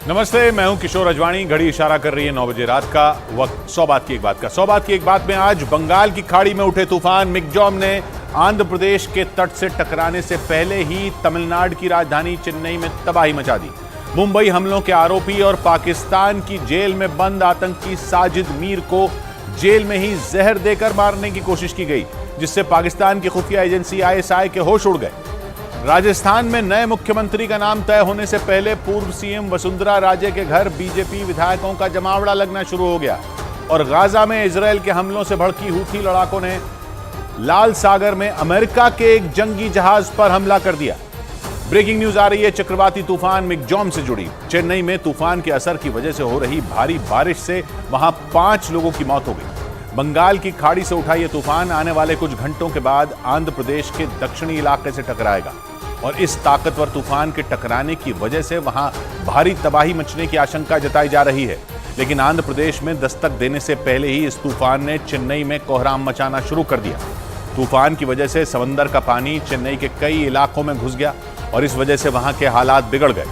नमस्ते, मैं हूं किशोर अजवाणी। घड़ी इशारा कर रही है 9 बजे रात का वक्त। 100 बात की एक बात का 100 बात की एक बात में आज बंगाल की खाड़ी में उठे तूफान मिग्जॉम ने आंध्र प्रदेश के तट से टकराने से पहले ही तमिलनाडु की राजधानी चेन्नई में तबाही मचा दी। मुंबई हमलों के आरोपी और पाकिस्तान की जेल में बंद आतंकी साजिद मीर को जेल में ही जहर देकर मारने की कोशिश की गई, जिससे पाकिस्तान की खुफिया एजेंसी ISI के होश उड़ गए। राजस्थान में नए मुख्यमंत्री का नाम तय होने से पहले पूर्व CM वसुंधरा राजे के घर बीजेपी विधायकों का जमावड़ा लगना शुरू हो गया और गाजा में इजरायल के हमलों से भड़की हूथी लड़ाकों ने लाल सागर में अमेरिका के एक जंगी जहाज पर हमला कर दिया। ब्रेकिंग न्यूज आ रही है चक्रवाती तूफान मिग्जॉम से जुड़ी। चेन्नई में तूफान के असर की वजह से हो रही भारी बारिश से वहां 5 लोगों की मौत हो गई। बंगाल की खाड़ी से उठा यह तूफान आने वाले कुछ घंटों के बाद आंध्र प्रदेश के दक्षिणी इलाके से टकराएगा और इस ताकतवर तूफान के टकराने की वजह से वहां भारी तबाही मचने की आशंका जताई जा रही है। लेकिन आंध्र प्रदेश में दस्तक देने से पहले ही इस तूफान ने चेन्नई में कोहराम मचाना शुरू कर दिया। तूफान की वजह से समंदर का पानी चेन्नई के कई इलाकों में घुस गया और इस वजह से वहां के हालात बिगड़ गए।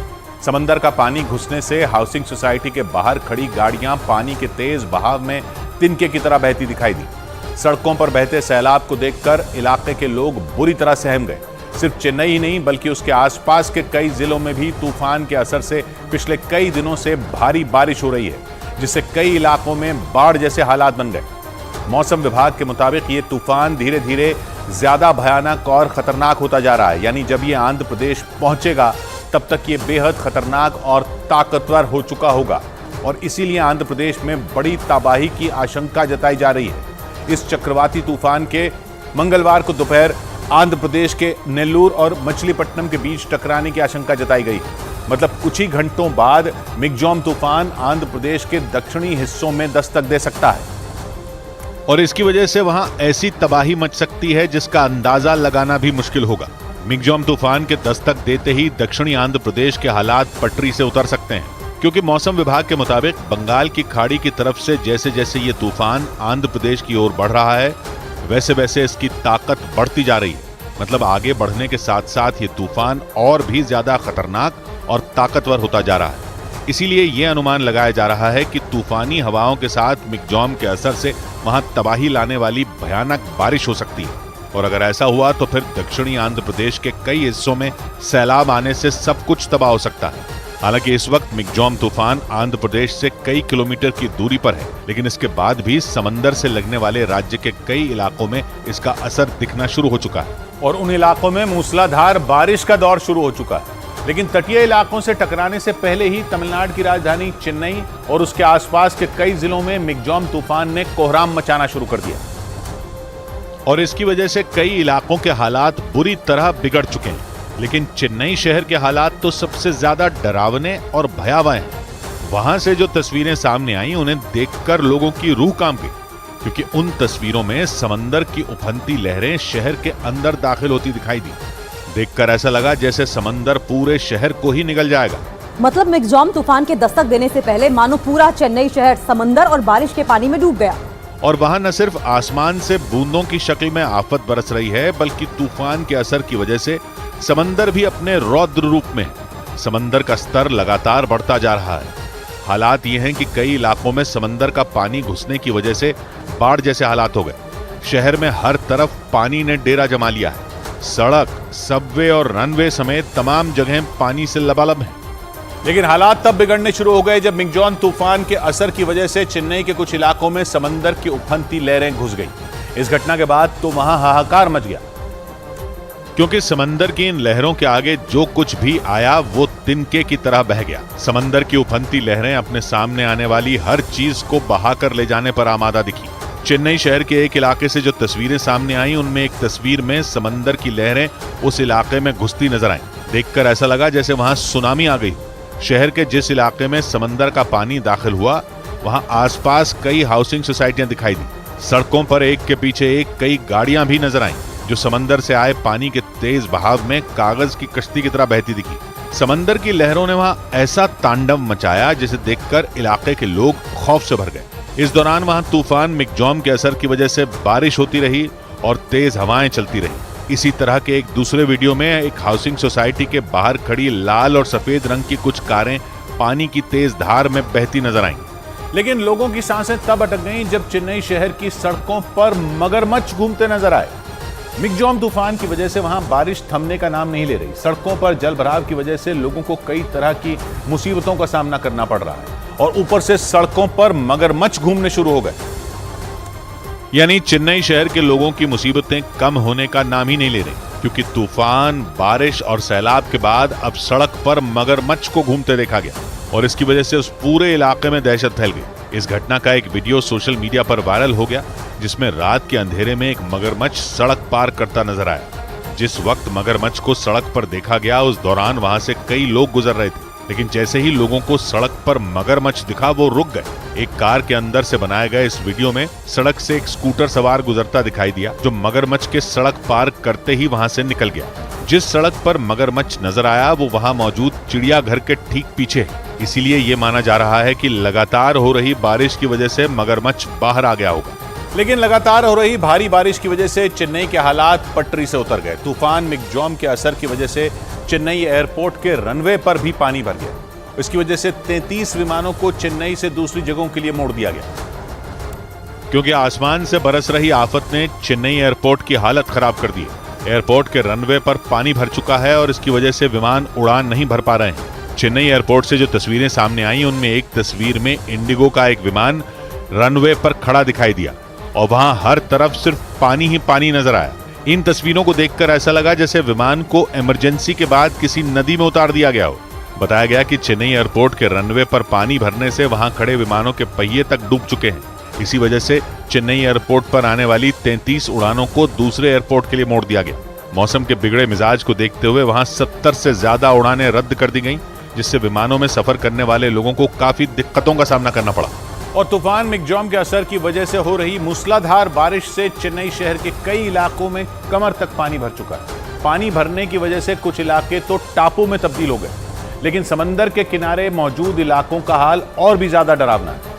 समंदर का पानी घुसने से हाउसिंग सोसाइटी के बाहर खड़ी गाड़ियां पानी के तेज बहाव में तिनके की तरह बहती दिखाई दी। सड़कों पर बहते सैलाब को देखकर इलाके के लोग बुरी तरह सहम गए। सिर्फ चेन्नई ही नहीं बल्कि उसके आसपास के कई जिलों में भी तूफान के असर से पिछले कई दिनों से भारी बारिश हो रही है, जिससे कई इलाकों में बाढ़ जैसे हालात बन गए। मौसम विभाग के मुताबिक ये तूफान धीरे धीरे ज्यादा भयानक और खतरनाक होता जा रहा है, यानी जब ये आंध्र प्रदेश पहुंचेगा तब तक ये बेहद खतरनाक और ताकतवर हो चुका होगा और इसीलिए आंध्र प्रदेश में बड़ी तबाही की आशंका जताई जा रही है। इस चक्रवाती तूफान के मंगलवार को दोपहर आंध्र प्रदेश के नेल्लूर और मछलीपट्टनम के बीच टकराने की आशंका जताई गई। मतलब कुछ ही घंटों बाद मिग्जॉम तूफान आंध्र प्रदेश के दक्षिणी हिस्सों में दस्तक दे सकता है और इसकी वजह से वहां ऐसी तबाही मच सकती है जिसका अंदाजा लगाना भी मुश्किल होगा। मिग्जॉम तूफान के दस्तक देते ही दक्षिणी आंध्र प्रदेश के हालात पटरी से उतर सकते हैं, क्योंकि मौसम विभाग के मुताबिक बंगाल की खाड़ी की तरफ से जैसे जैसे ये तूफान आंध्र प्रदेश की ओर बढ़ रहा है वैसे वैसे इसकी ताकत बढ़ती जा रही है। मतलब आगे बढ़ने के साथ साथ ये तूफान और भी ज्यादा खतरनाक और ताकतवर होता जा रहा है। इसीलिए ये अनुमान लगाया जा रहा है कि तूफानी हवाओं के साथ मिग्जॉम के असर से वहां तबाही लाने वाली भयानक बारिश हो सकती है और अगर ऐसा हुआ तो फिर दक्षिणी आंध्र प्रदेश के कई हिस्सों में सैलाब आने से सब कुछ तबाह हो सकता है। हालांकि इस वक्त मिग्जॉम तूफान आंध्र प्रदेश से कई किलोमीटर की दूरी पर है, लेकिन इसके बाद भी समंदर से लगने वाले राज्य के कई इलाकों में इसका असर दिखना शुरू हो चुका है और उन इलाकों में मूसलाधार बारिश का दौर शुरू हो चुका है। लेकिन तटीय इलाकों से टकराने से पहले ही तमिलनाडु की राजधानी चेन्नई और उसके आसपास के कई जिलों में मिग्जॉम तूफान ने कोहराम मचाना शुरू कर दिया और इसकी वजह से कई इलाकों के हालात बुरी तरह बिगड़ चुके हैं। लेकिन चेन्नई शहर के हालात तो सबसे ज्यादा डरावने और भयावह हैं। वहां से जो तस्वीरें सामने आई उन्हें देखकर लोगों की रूह कांप गई, क्योंकि उन तस्वीरों में समंदर की उफनती लहरें शहर के अंदर दाखिल होती दिखाई दी। देखकर ऐसा लगा जैसे समंदर पूरे शहर को ही निगल जाएगा। मतलब मिग्जॉम तूफान के दस्तक देने से पहले मानो पूरा चेन्नई शहर समंदर और बारिश के पानी में डूब गया और वहां न सिर्फ आसमान से बूंदों की शक्ल में आफत बरस रही है, बल्कि तूफान के असर की वजह से समंदर भी अपने रौद्र रूप में है। समंदर का स्तर लगातार बढ़ता जा रहा है। हालात ये हैं कि कई इलाकों में समंदर का पानी घुसने की वजह से बाढ़ जैसे हालात हो गए। शहर में हर तरफ पानी ने डेरा जमा लिया है। सड़क, सबवे और रनवे समेत तमाम जगहें पानी से लबालब हैं। लेकिन हालात तब बिगड़ने शुरू हो गए जब मिग्जॉम तूफान के असर की वजह से चेन्नई के कुछ इलाकों में समंदर की उफनती लहरें घुस गई। इस घटना के बाद तो वहां हाहाकार मच गया, क्योंकि समंदर की इन लहरों के आगे जो कुछ भी आया वो तिनके की तरह बह गया। समंदर की उफनती लहरें अपने सामने आने वाली हर चीज को बहाकर ले जाने पर आमादा दिखी। चेन्नई शहर के एक इलाके से जो तस्वीरें सामने आई उनमें एक तस्वीर में समंदर की लहरें उस इलाके में घुसती नजर आईं। देखकर ऐसा लगा जैसे वहां सुनामी आ गई। शहर के जिस इलाके में समंदर का पानी दाखिल हुआ वहां आसपास कई हाउसिंग सोसाइटियां दिखाई दी। सड़कों पर एक के पीछे एक कई गाड़ियां भी नजर आईं, जो समंदर से आए पानी के तेज बहाव में कागज की कश्ती की तरह बहती दिखी। समंदर की लहरों ने वहां ऐसा तांडव मचाया जिसे देखकर इलाके के लोग खौफ से भर गए। इस दौरान वहां तूफान मिग्जॉम के असर की वजह से बारिश होती रही और तेज हवाएं चलती रही। इसी तरह के एक दूसरे वीडियो में एक हाउसिंग सोसाइटी के बाहर खड़ी लाल और सफेद रंग की कुछ कारें पानी की तेज धार में बहती नजर आई। लेकिन लोगों की सांसें तब अटक गईं जब चेन्नई शहर की सड़कों पर मगरमच्छ घूमते नजर आए। मिगजॉम तूफान की वजह से वहां बारिश थमने का नाम नहीं ले रही। सड़कों पर जल भराव की वजह से लोगों को कई तरह की मुसीबतों का सामना करना पड़ रहा है और ऊपर से सड़कों पर मगरमच्छ घूमने शुरू हो गए। यानी चेन्नई शहर के लोगों की मुसीबतें कम होने का नाम ही नहीं ले रही, क्योंकि तूफान, बारिश और सैलाब के बाद अब सड़क पर मगरमच्छ को घूमते देखा गया और इसकी वजह से उस पूरे इलाके में दहशत फैल गई। इस घटना का एक वीडियो सोशल मीडिया पर वायरल हो गया, जिसमें रात के अंधेरे में एक मगरमच्छ सड़क पार करता नजर आया। जिस वक्त मगरमच्छ को सड़क पर देखा गया उस दौरान वहां से कई लोग गुजर रहे थे, लेकिन जैसे ही लोगों को सड़क पर मगरमच्छ दिखा वो रुक गए। एक कार के अंदर से बनाए गए इस वीडियो में सड़क से एक स्कूटर सवार गुजरता दिखाई दिया, जो मगरमच्छ के सड़क पार करते ही वहां से निकल गया। जिस सड़क पर मगरमच्छ नजर आया वो वहां मौजूद चिड़ियाघर के ठीक पीछे है, इसीलिए ये माना जा रहा है कि लगातार हो रही बारिश की वजह से मगरमच्छ बाहर आ गया होगा। लेकिन लगातार हो रही भारी बारिश की वजह से चेन्नई के हालात पटरी से उतर गए। तूफान मिगजॉम के असर की वजह से चेन्नई एयरपोर्ट के रनवे पर भी पानी भर गया। इसकी वजह से 33 विमानों को चेन्नई से दूसरी जगहों के लिए मोड़ दिया गया, क्योंकि आसमान से बरस रही आफत ने चेन्नई एयरपोर्ट की हालत खराब कर दी है। एयरपोर्ट के रनवे पर पानी भर चुका है और इसकी वजह से विमान उड़ान नहीं भर पा रहे हैं। चेन्नई एयरपोर्ट से जो तस्वीरें सामने आई उनमें एक तस्वीर में इंडिगो का एक विमान रनवे पर खड़ा दिखाई दिया और वहां हर तरफ सिर्फ पानी ही पानी नजर आया। इन तस्वीरों को देखकर ऐसा लगा जैसे विमान को इमरजेंसी के बाद किसी नदी में उतार दिया गया हो। बताया गया कि चेन्नई एयरपोर्ट के रनवे पर पानी भरने से वहां खड़े विमानों के पहिए तक डूब चुके हैं। इसी वजह से चेन्नई एयरपोर्ट पर आने वाली 33 उड़ानों को दूसरे एयरपोर्ट के लिए मोड़ दिया गया। मौसम के बिगड़े मिजाज को देखते हुए वहां 70 से ज्यादा उड़ानें रद्द कर दी गईं, जिससे विमानों में सफर करने वाले लोगों को काफी दिक्कतों का सामना करना पड़ा। और तूफान मिगजॉम के असर की वजह से हो रही मूसलाधार बारिश से चेन्नई शहर के कई इलाकों में कमर तक पानी भर चुका है। पानी भरने की वजह से कुछ इलाके तो टापू में तब्दील हो गए, लेकिन समंदर के किनारे मौजूद इलाकों का हाल और भी ज्यादा डरावना है,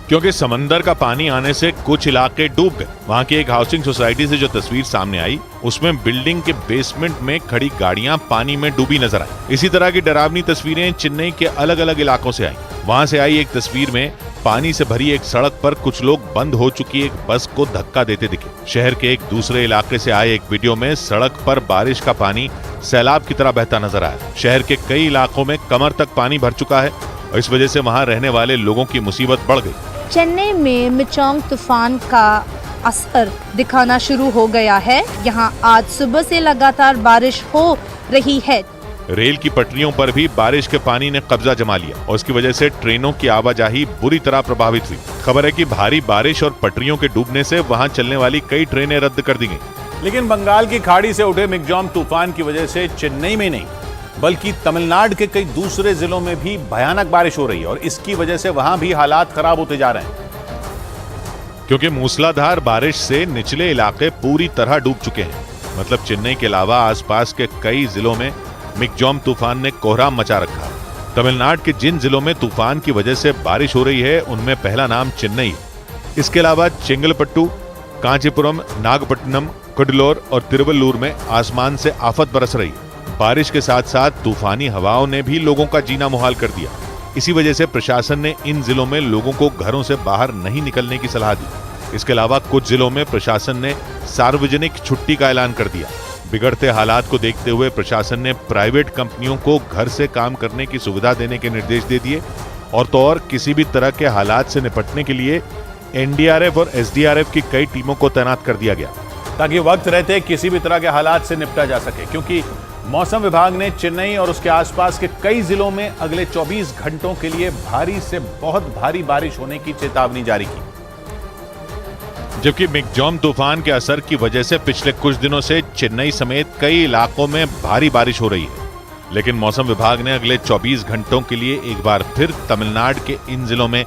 क्योंकि समंदर का पानी आने से कुछ इलाके डूब गए। वहां की एक हाउसिंग सोसाइटी से जो तस्वीर सामने आई उसमें बिल्डिंग के बेसमेंट में खड़ी गाड़ियां पानी में डूबी नजर आई। इसी तरह की डरावनी तस्वीरें चेन्नई के अलग अलग इलाकों से आई। वहां से आई एक तस्वीर में पानी से भरी एक सड़क पर कुछ लोग बंद हो चुकी एक बस को धक्का देते दिखे। शहर के एक दूसरे इलाके से आए एक वीडियो में सड़क पर बारिश का पानी सैलाब की तरह बहता नजर आया। शहर के कई इलाकों में कमर तक पानी भर चुका है और इस वजह से वहां रहने वाले लोगों की मुसीबत बढ़ गई। चेन्नई में मिगजॉम तूफान का असर दिखाना शुरू हो गया है। यहाँ आज सुबह से लगातार बारिश हो रही है। रेल की पटरियों पर भी बारिश के पानी ने कब्जा जमा लिया और इसकी वजह से ट्रेनों की आवाजाही बुरी तरह प्रभावित हुई। खबर है कि भारी बारिश और पटरियों के डूबने से वहां चलने वाली कई ट्रेनें रद्द कर दी गईं। लेकिन बंगाल की खाड़ी से उठे मिगजॉम तूफान की वजह से चेन्नई में नहीं बल्कि तमिलनाडु के कई दूसरे जिलों में भी भयानक बारिश हो रही है और इसकी वजह से वहां भी हालात खराब होते जा रहे हैं, क्योंकि मूसलाधार बारिश से निचले इलाके पूरी तरह डूब चुके हैं। मतलब चेन्नई के अलावा आसपास के कई जिलों में मिगजॉम तूफान ने कोहराम मचा रखा है। तमिलनाडु के जिन जिलों में तूफान की वजह से बारिश हो रही है उनमें पहला नाम चेन्नई है। इसके अलावा चेंगलपट्टू, कांचीपुरम, नागपट्टनम, कुडलोर और तिरुवल्लूर में आसमान से आफत बरस रही है। बारिश के साथ साथ तूफानी हवाओं ने भी लोगों का जीना मुहाल कर दिया। इसी वजह से प्रशासन ने इन जिलों में लोगों को घरों से बाहर नहीं निकलने की सलाह दी। इसके अलावा कुछ जिलों में प्रशासन ने सार्वजनिक छुट्टी का ऐलान कर दिया। बिगड़ते हालात को देखते हुए प्रशासन ने प्राइवेट कंपनियों को घर से काम करने की सुविधा देने के निर्देश दे दिए और तो और किसी भी तरह के हालात से निपटने के लिए एनडीआरएफ और एसडीआरएफ की कई टीमों को तैनात कर दिया गया, ताकि वक्त रहते किसी भी तरह के हालात से निपटा जा सके। क्योंकि मौसम विभाग ने चेन्नई और उसके आसपास के कई जिलों में अगले 24 घंटों के लिए भारी से बहुत भारी बारिश होने की चेतावनी जारी की। जबकि मिगजॉम तूफान के असर की वजह से पिछले कुछ दिनों से चेन्नई समेत कई इलाकों में भारी बारिश हो रही है, लेकिन मौसम विभाग ने अगले 24 घंटों के लिए एक बार फिर तमिलनाडु के इन जिलों में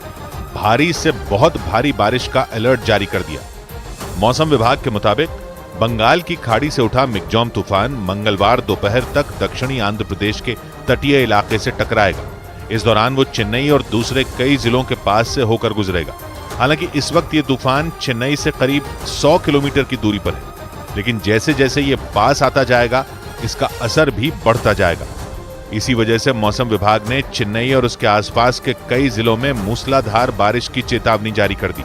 भारी से बहुत भारी बारिश का अलर्ट जारी कर दिया। मौसम विभाग के मुताबिक बंगाल की खाड़ी से उठा मिगजॉम तूफान मंगलवार दोपहर तक दक्षिणी आंध्र प्रदेश के तटीय इलाके से टकराएगा। इस दौरान वो चेन्नई और दूसरे कई जिलों के पास से होकर गुजरेगा। हालांकि इस वक्त ये तूफान चेन्नई से करीब 100 किलोमीटर की दूरी पर है, लेकिन जैसे जैसे ये पास आता जाएगा इसका असर भी बढ़ता जाएगा। इसी वजह से मौसम विभाग ने चेन्नई और उसके आसपास के कई जिलों में मूसलाधार बारिश की चेतावनी जारी कर दी।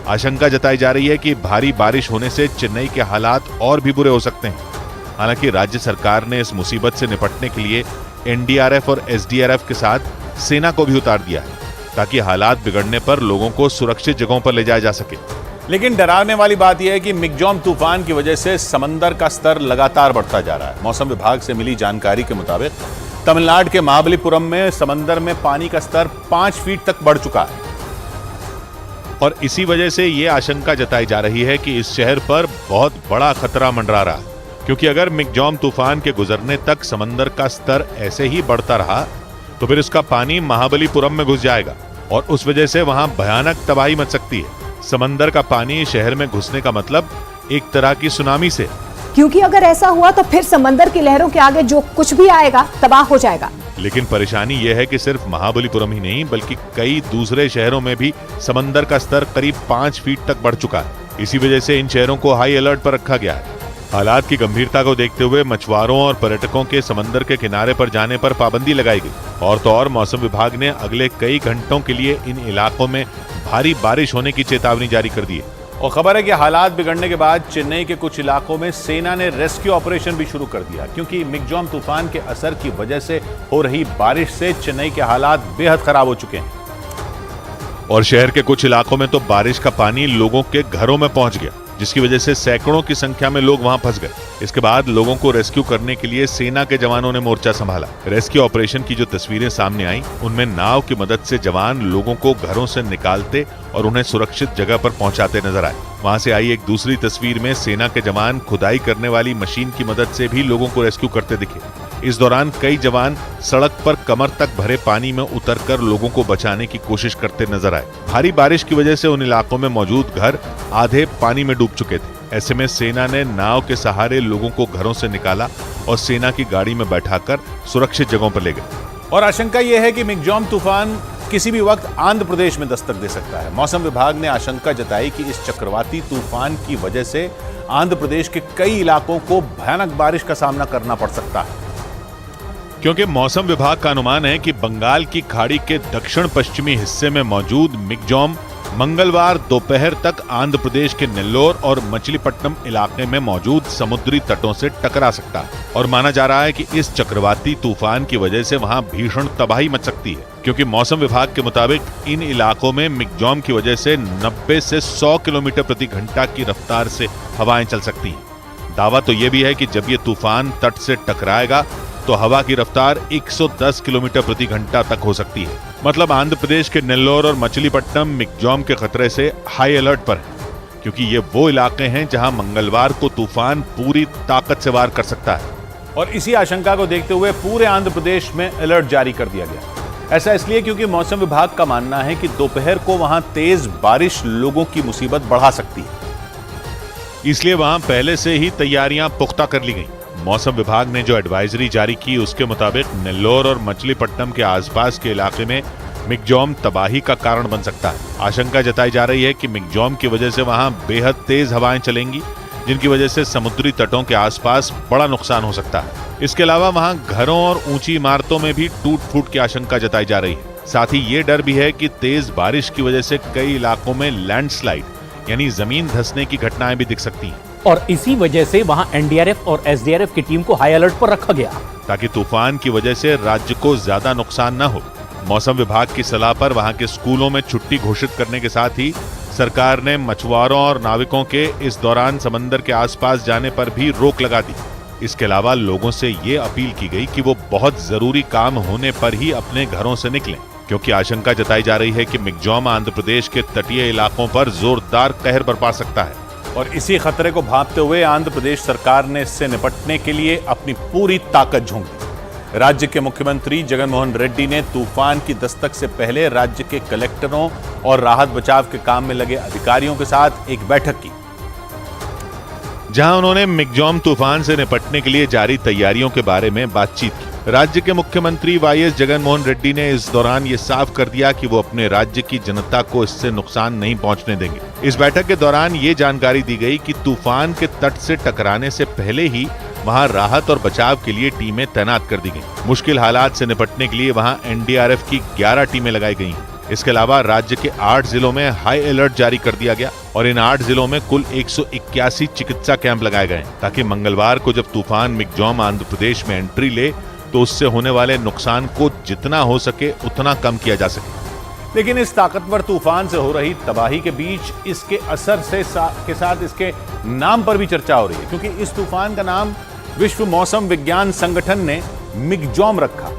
आशंका जताई जा रही है कि भारी बारिश होने से चेन्नई के हालात और भी बुरे हो सकते हैं। हालांकि राज्य सरकार ने इस मुसीबत से निपटने के लिए एनडीआरएफ और एसडीआरएफ के साथ सेना को भी उतार दिया है, ताकि हालात बिगड़ने पर लोगों को सुरक्षित जगहों पर ले जाया जा सके। लेकिन डरावने वाली बात यह है कि मिगजॉम तूफान की वजह से समंदर का स्तर लगातार बढ़ता जा रहा है। मौसम विभाग से मिली जानकारी के मुताबिक तमिलनाडु के महाबलीपुरम में समंदर में पानी का स्तर 5 फीट तक बढ़ चुका है और इसी वजह से यह आशंका जताई जा रही है कि इस शहर पर बहुत बड़ा खतरा मंडरा रहा है, क्योंकि अगर मिगजॉम तूफान के गुजरने तक समंदर का स्तर ऐसे ही बढ़ता रहा तो फिर उसका पानी महाबलीपुरम में घुस जाएगा और उस वजह से वहां भयानक तबाही मच सकती है। समंदर का पानी शहर में घुसने का मतलब एक तरह की सुनामी से, क्योंकि अगर ऐसा हुआ तो फिर समंदर की लहरों के आगे जो कुछ भी आएगा तबाह हो जाएगा। लेकिन परेशानी यह है कि सिर्फ महाबलीपुरम ही नहीं बल्कि कई दूसरे शहरों में भी समंदर का स्तर करीब 5 फीट तक बढ़ चुका है। इसी वजह से इन शहरों को हाई अलर्ट पर रखा गया है। हालात की गंभीरता को देखते हुए मछुआरों और पर्यटकों के समंदर के किनारे पर जाने पर पाबंदी लगाई गई। और तो और मौसम विभाग ने अगले कई घंटों के लिए इन इलाकों में भारी बारिश होने की चेतावनी जारी कर दी है। और खबर है कि हालात बिगड़ने के बाद चेन्नई के कुछ इलाकों में सेना ने रेस्क्यू ऑपरेशन भी शुरू कर दिया, क्योंकि मिगजॉम तूफान के असर की वजह से हो रही बारिश से चेन्नई के हालात बेहद खराब हो चुके हैं और शहर के कुछ इलाकों में तो बारिश का पानी लोगों के घरों में पहुंच गया, जिसकी वजह से सैकड़ों की संख्या में लोग वहां फंस गए। इसके बाद लोगों को रेस्क्यू करने के लिए सेना के जवानों ने मोर्चा संभाला। रेस्क्यू ऑपरेशन की जो तस्वीरें सामने आई उनमें नाव की मदद से जवान लोगों को घरों से निकालते और उन्हें सुरक्षित जगह पर पहुंचाते नजर आए। वहां से आई एक दूसरी तस्वीर में सेना के जवान खुदाई करने वाली मशीन की मदद से भी लोगों को रेस्क्यू करते दिखे। इस दौरान कई जवान सड़क पर कमर तक भरे पानी में उतरकर लोगों को बचाने की कोशिश करते नजर आए। भारी बारिश की वजह से उन इलाकों में मौजूद घर आधे पानी में डूब चुके थे। ऐसे में सेना ने नाव के सहारे लोगों को घरों से निकाला और सेना की गाड़ी में बैठाकर सुरक्षित जगहों पर ले गए। और आशंका यह है कि मिगजॉम तूफान किसी भी वक्त आंध्र प्रदेश में दस्तक दे सकता है। मौसम विभाग ने आशंका जताई कि इस चक्रवाती तूफान की वजह से आंध्र प्रदेश के कई इलाकों को भयानक बारिश का सामना करना पड़ सकता है, क्योंकि मौसम विभाग का अनुमान है कि बंगाल की खाड़ी के दक्षिण पश्चिमी हिस्से में मौजूद मिगजॉम मंगलवार दोपहर तक आंध्र प्रदेश के नेल्लोर और मछलीपट्टनम इलाके में मौजूद समुद्री तटों से टकरा सकता है और माना जा रहा है कि इस चक्रवाती तूफान की वजह से वहां भीषण तबाही मच सकती है, क्योंकि मौसम विभाग के मुताबिक इन इलाकों में मिगजॉम की वजह से 90 से 100 किलोमीटर प्रति घंटा की रफ्तार से हवाएं चल सकती हैं। दावा तो यह भी है कि जब ये तूफान तट से टकराएगा तो हवा की रफ्तार 110 किलोमीटर प्रति घंटा तक हो सकती है। मतलब आंध्र प्रदेश के नेल्लोर और मछलीपट्टनम मिगजॉम के खतरे से हाई अलर्ट पर है, क्योंकि ये वो इलाके हैं जहां मंगलवार को तूफान पूरी ताकत से वार कर सकता है। और इसी आशंका को देखते हुए पूरे आंध्र प्रदेश में अलर्ट जारी कर दिया गया। ऐसा इसलिए क्योंकि मौसम विभाग का मानना है कि दोपहर को वहां तेज बारिश लोगों की मुसीबत बढ़ा सकती है, इसलिए वहां पहले से ही तैयारियां पुख्ता कर ली गई। मौसम विभाग ने जो एडवाइजरी जारी की उसके मुताबिक नेल्लोर और मछलीपट्टनम के आसपास के इलाके में मिगजॉम तबाही का कारण बन सकता है। आशंका जताई जा रही है कि मिगजॉम की वजह से वहां बेहद तेज हवाएं चलेंगी, जिनकी वजह से समुद्री तटों के आसपास बड़ा नुकसान हो सकता है। इसके अलावा वहां घरों और ऊंची इमारतों में भी टूट फूट की आशंका जताई जा रही है। साथ ही ये डर भी है कि तेज बारिश की वजह से कई इलाकों में लैंडस्लाइड यानी जमीन धंसने की घटनाएं भी दिख सकती हैं। और इसी वजह से वहां एनडीआरएफ और एसडीआरएफ की टीम को हाई अलर्ट पर रखा गया, ताकि तूफान की वजह से राज्य को ज्यादा नुकसान न हो। मौसम विभाग की सलाह पर वहां के स्कूलों में छुट्टी घोषित करने के साथ ही सरकार ने मछुआरों और नाविकों के इस दौरान समंदर के आसपास जाने पर भी रोक लगा दी। इसके अलावा लोगों से ये अपील की गई कि वो बहुत जरूरी काम होने पर ही अपने घरों से निकलें, क्योंकि आशंका जताई जा रही है कि मिगजॉम आंध्र प्रदेश के तटीय इलाकों पर जोरदार कहर बरपा सकता है। और इसी खतरे को भांपते हुए आंध्र प्रदेश सरकार ने इससे निपटने के लिए अपनी पूरी ताकत झोंक दी। राज्य के मुख्यमंत्री जगन मोहन रेड्डी ने तूफान की दस्तक से पहले राज्य के कलेक्टरों और राहत बचाव के काम में लगे अधिकारियों के साथ एक बैठक की, जहां उन्होंने मिगजॉम तूफान से निपटने के लिए जारी तैयारियों के बारे में बातचीत की। राज्य के मुख्यमंत्री वाईएस जगन मोहन रेड्डी ने इस दौरान ये साफ कर दिया कि वो अपने राज्य की जनता को इससे नुकसान नहीं पहुंचने देंगे। इस बैठक के दौरान ये जानकारी दी गई कि तूफान के तट से टकराने से पहले ही वहां राहत और बचाव के लिए टीमें तैनात कर दी गई। मुश्किल हालात से निपटने के लिए वहां एनडीआरएफ की 11 टीमें लगाई गई। इसके अलावा राज्य के 8 जिलों में हाई अलर्ट जारी कर दिया गया और इन 8 जिलों में कुल 181 चिकित्सा कैंप लगाए गए ताकि मंगलवार को जब तूफान मिग्जॉम आंध्र प्रदेश में एंट्री ले तो उससे होने वाले नुकसान को जितना हो सके उतना कम किया जा सके। लेकिन इस ताकतवर तूफान से हो रही तबाही के बीच इसके असर के साथ इसके नाम पर भी चर्चा हो रही है, क्योंकि इस तूफान का नाम विश्व मौसम विज्ञान संगठन ने मिग्जॉम रखा।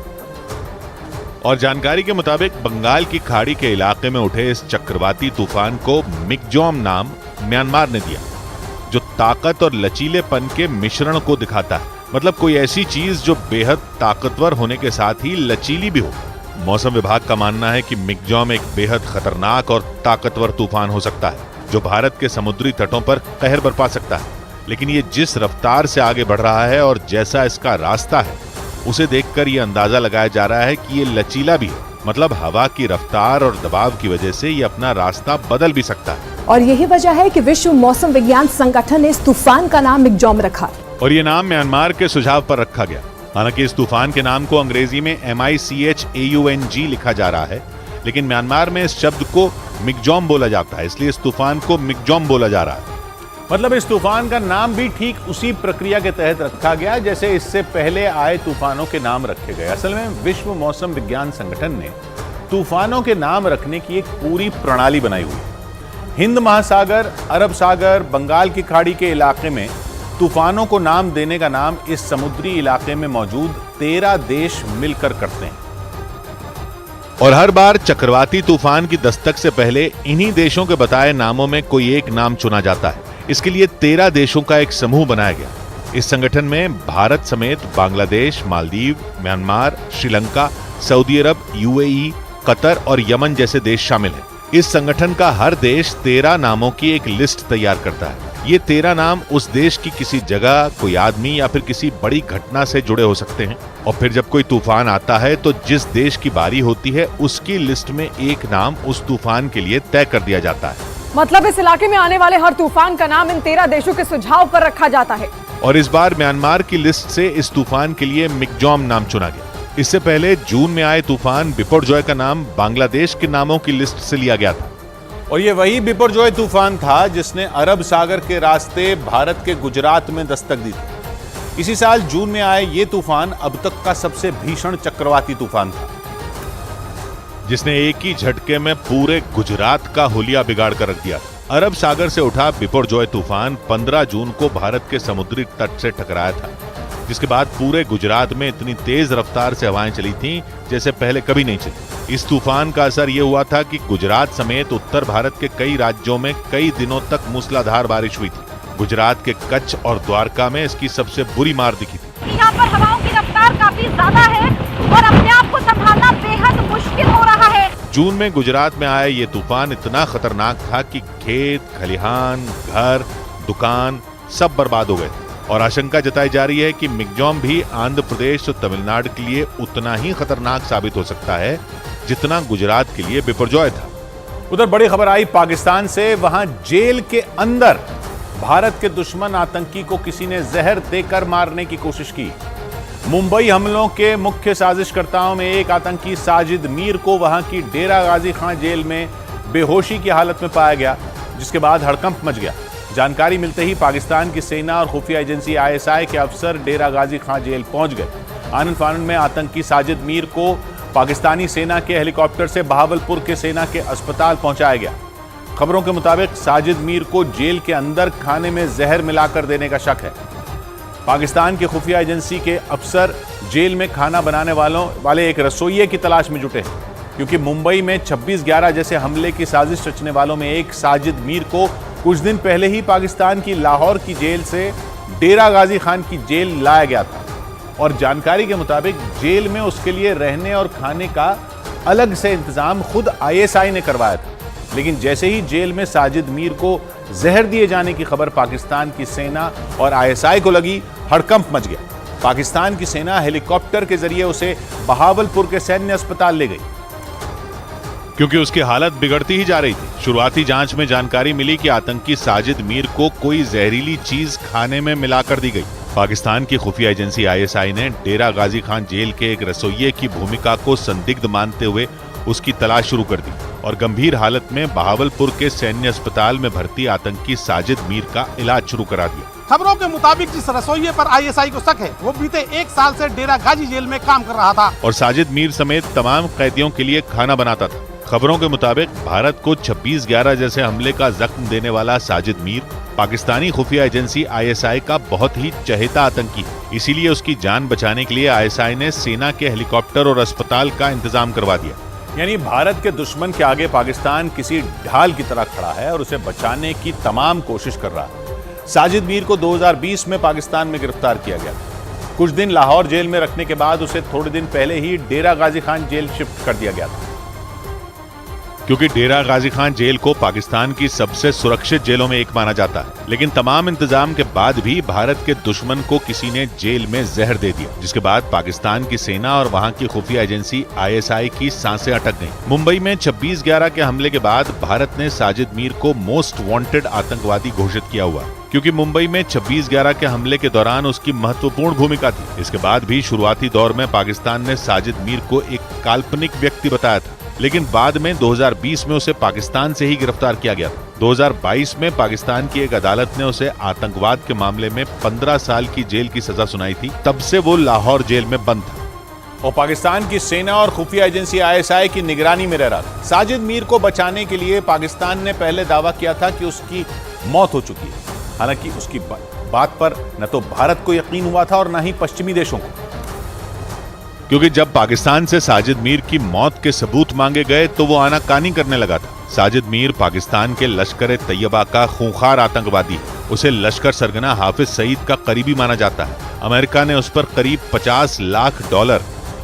और जानकारी के मुताबिक बंगाल की खाड़ी के इलाके में उठे इस चक्रवाती तूफान को मिग्जॉम नाम म्यांमार ने दिया, जो ताकत और लचीलेपन के मिश्रण को दिखाता है। मतलब कोई ऐसी चीज जो बेहद ताकतवर होने के साथ ही लचीली भी हो। मौसम विभाग का मानना है कि मिग्जॉम एक बेहद खतरनाक और ताकतवर तूफान हो सकता है, जो भारत के समुद्री तटों पर कहर बरपा सकता है। लेकिन ये जिस रफ्तार से आगे बढ़ रहा है और जैसा इसका रास्ता है, उसे देखकर यह अंदाजा लगाया जा रहा है कि ये लचीला भी है। मतलब हवा की रफ्तार और दबाव की वजह से ये अपना रास्ता बदल भी सकता है। और यही वजह है कि विश्व मौसम विज्ञान संगठन ने इस तूफान का नाम मिग्जॉम रखा और ये नाम म्यांमार के सुझाव पर रखा गया। हालांकि इस तूफान के नाम को अंग्रेजी में MICHAUNG लिखा जा रहा है, लेकिन म्यांमार में इस शब्द को मिग्जॉम बोला जाता है, इसलिए इस तूफान को मिग्जॉम बोला जा रहा है। मतलब इस तूफान का नाम भी ठीक उसी प्रक्रिया के तहत रखा गया जैसे इससे पहले आए तूफानों के नाम रखे गए। असल में विश्व मौसम विज्ञान संगठन ने तूफानों के नाम रखने की एक पूरी प्रणाली बनाई हुई है। हिंद महासागर, अरब सागर, बंगाल की खाड़ी के इलाके में तूफानों को नाम देने का नाम इस समुद्री इलाके में मौजूद 13 देश मिलकर करते हैं। और हर बार चक्रवाती तूफान की दस्तक से पहले इन्हीं देशों के बताए नामों में कोई एक नाम चुना जाता है। इसके लिए 13 देशों का एक समूह बनाया गया। इस संगठन में भारत समेत बांग्लादेश, मालदीव, म्यांमार, श्रीलंका, सऊदी अरब, UAE, कतर और यमन जैसे देश शामिल हैं। इस संगठन का हर देश 13 नामों की एक लिस्ट तैयार करता है। ये 13 नाम उस देश की किसी जगह, कोई आदमी या फिर किसी बड़ी घटना से जुड़े हो सकते हैं। और फिर जब कोई तूफान आता है तो जिस देश की बारी होती है उसकी लिस्ट में एक नाम उस तूफान के लिए तय कर दिया जाता है। मतलब इस इलाके में आने वाले हर तूफान का नाम इन 13 देशों के सुझाव पर रखा जाता है। और इस बार म्यांमार की लिस्ट से इस तूफान के लिए मिग्जॉम नाम चुना गया। इससे पहले जून में आए तूफान बिपरजॉय का नाम बांग्लादेश के नामों की लिस्ट से लिया गया था। और ये वही बिपरजॉय तूफान था जिसने अरब सागर के रास्ते भारत के गुजरात में दस्तक दी थी। इसी साल जून में आए ये तूफान अब तक का सबसे भीषण चक्रवाती तूफान था, जिसने एक ही झटके में पूरे गुजरात का हुलिया बिगाड़ कर रख दिया। अरब सागर से उठा बिपरजॉय तूफान 15 जून को भारत के समुद्री तट से टकराया था, जिसके बाद पूरे गुजरात में इतनी तेज रफ्तार से हवाएं चली थीं जैसे पहले कभी नहीं चली। इस तूफान का असर ये हुआ था कि गुजरात समेत उत्तर भारत के कई राज्यों में कई दिनों तक मूसलाधार बारिश हुई थी। गुजरात के कच्छ और द्वारका में इसकी सबसे बुरी मार दिखी थी। यहाँ पर हवाओं की रफ्तार काफी ज्यादा है और अपने आप को संभालना बेहद मुश्किल हो रहा है। जून में गुजरात में आया ये तूफान इतना खतरनाक था कि खेत, खलिहान, घर, दुकान सब बर्बाद हो गए और आशंका जताई जा रही है कि मिग्जॉम भी आंध्र प्रदेश और तमिलनाडु के लिए उतना ही खतरनाक साबित हो सकता है जितना गुजरात के लिए बिपरजॉय था। उधर बड़ी खबर आई पाकिस्तान से। वहां जेल के अंदर भारत के दुश्मन आतंकी को किसी ने जहर देकर मारने की कोशिश की। मुंबई हमलों के मुख्य साजिशकर्ताओं में एक आतंकी साजिद मीर को वहां की डेरा गाजी खान जेल में बेहोशी की हालत में पाया गया, जिसके बाद हड़कंप मच गया। जानकारी मिलते ही पाकिस्तान की सेना और खुफिया एजेंसी ISI के अफसर डेरा गाजी खान जेल पहुंच गए। आनन फानन में आतंकी साजिद मीर को पाकिस्तानी सेना के हेलीकॉप्टर से बहावलपुर के सेना के अस्पताल पहुंचाया गया। खबरों के मुताबिक साजिद मीर को जेल के अंदर खाने में जहर मिलाकर देने का शक है। पाकिस्तान के खुफिया एजेंसी के अफसर जेल में खाना बनाने वाले एक रसोइये की तलाश में जुटे हैं, क्योंकि मुंबई में 26/11 जैसे हमले की साजिश रचने वालों में एक साजिद मीर को कुछ दिन पहले ही पाकिस्तान की लाहौर की जेल से डेरा गाजी खान की जेल लाया गया था। और जानकारी के मुताबिक जेल में उसके लिए रहने और खाने का अलग से इंतजाम खुद ISI ने करवाया था। लेकिन जैसे ही जेल में साजिद मीर को जहर दिए जाने की खबर पाकिस्तान की सेना और ISI को लगी, हड़कंप मच गया। पाकिस्तान की सेना हेलीकॉप्टर के जरिए उसे बहावलपुर के सैन्य अस्पताल ले गई, क्योंकि उसकी हालत बिगड़ती ही जा रही थी। शुरुआती जांच में जानकारी मिली कि आतंकी साजिद मीर को कोई जहरीली चीज खाने में मिलाकर दी गई। पाकिस्तान की खुफिया एजेंसी आईएसआई ने डेरा गाजी खान जेल के एक रसोइये की भूमिका को संदिग्ध मानते हुए उसकी तलाश शुरू कर दी और गंभीर हालत में बहावलपुर के सैन्य अस्पताल में भर्ती आतंकी साजिद मीर का इलाज शुरू करा दिया। खबरों के मुताबिक जिस रसोइये पर आईएसआई को शक है वो बीते 1 साल से डेरा गाजी जेल में काम कर रहा था और साजिद मीर समेत तमाम कैदियों के लिए खाना बनाता था। खबरों के मुताबिक भारत को 26/11 जैसे हमले का जख्म देने वाला साजिद मीर पाकिस्तानी खुफिया एजेंसी आईएसआई का बहुत ही चहेता आतंकी है। इसीलिए उसकी जान बचाने के लिए आईएसआई ने सेना के हेलीकॉप्टर और अस्पताल का इंतजाम करवा दिया। यानी भारत के दुश्मन के आगे पाकिस्तान किसी ढाल की तरह खड़ा है और उसे बचाने की तमाम कोशिश कर रहा है। साजिद मीर को 2020 में पाकिस्तान में गिरफ्तार किया गया। कुछ दिन लाहौर जेल में रखने के बाद उसे थोड़े दिन पहले ही डेरा गाजी खान जेल शिफ्ट कर दिया गया था, क्योंकि डेरा गाजी खान जेल को पाकिस्तान की सबसे सुरक्षित जेलों में एक माना जाता है। लेकिन तमाम इंतजाम के बाद भी भारत के दुश्मन को किसी ने जेल में जहर दे दिया, जिसके बाद पाकिस्तान की सेना और वहां की खुफिया एजेंसी आईएसआई की सांसें अटक गईं। मुंबई में 26/11 के हमले के बाद भारत ने साजिद मीर को मोस्ट वांटेड आतंकवादी घोषित किया हुआ, क्योंकि मुंबई में 26/11 के हमले के दौरान उसकी महत्वपूर्ण भूमिका थी। इसके बाद भी शुरुआती दौर में पाकिस्तान ने साजिद मीर को एक काल्पनिक व्यक्ति बताया था, लेकिन बाद में 2020 में उसे पाकिस्तान से ही गिरफ्तार किया गया था। 2022 में पाकिस्तान की एक अदालत ने उसे आतंकवाद के मामले में 15 साल की जेल की सजा सुनाई थी। तब से वो लाहौर जेल में बंद था और पाकिस्तान की सेना और खुफिया एजेंसी आईएसआई की निगरानी में रह रहा था। साजिद मीर को बचाने के लिए पाकिस्तान ने पहले दावा किया था कि उसकी मौत हो चुकी है। हालांकि उसकी बात पर न तो भारत को यकीन हुआ था और न ही पश्चिमी देशों को, क्योंकि जब पाकिस्तान से साजिद मीर की मौत के सबूत मांगे गए तो वो आनाकानी करने लगा था। साजिद मीर पाकिस्तान के लश्कर तैयबा का खूंखार आतंकवादी है। उसे लश्कर सरगना हाफिज सईद का करीबी माना जाता है। अमेरिका ने उस पर करीब $50 लाख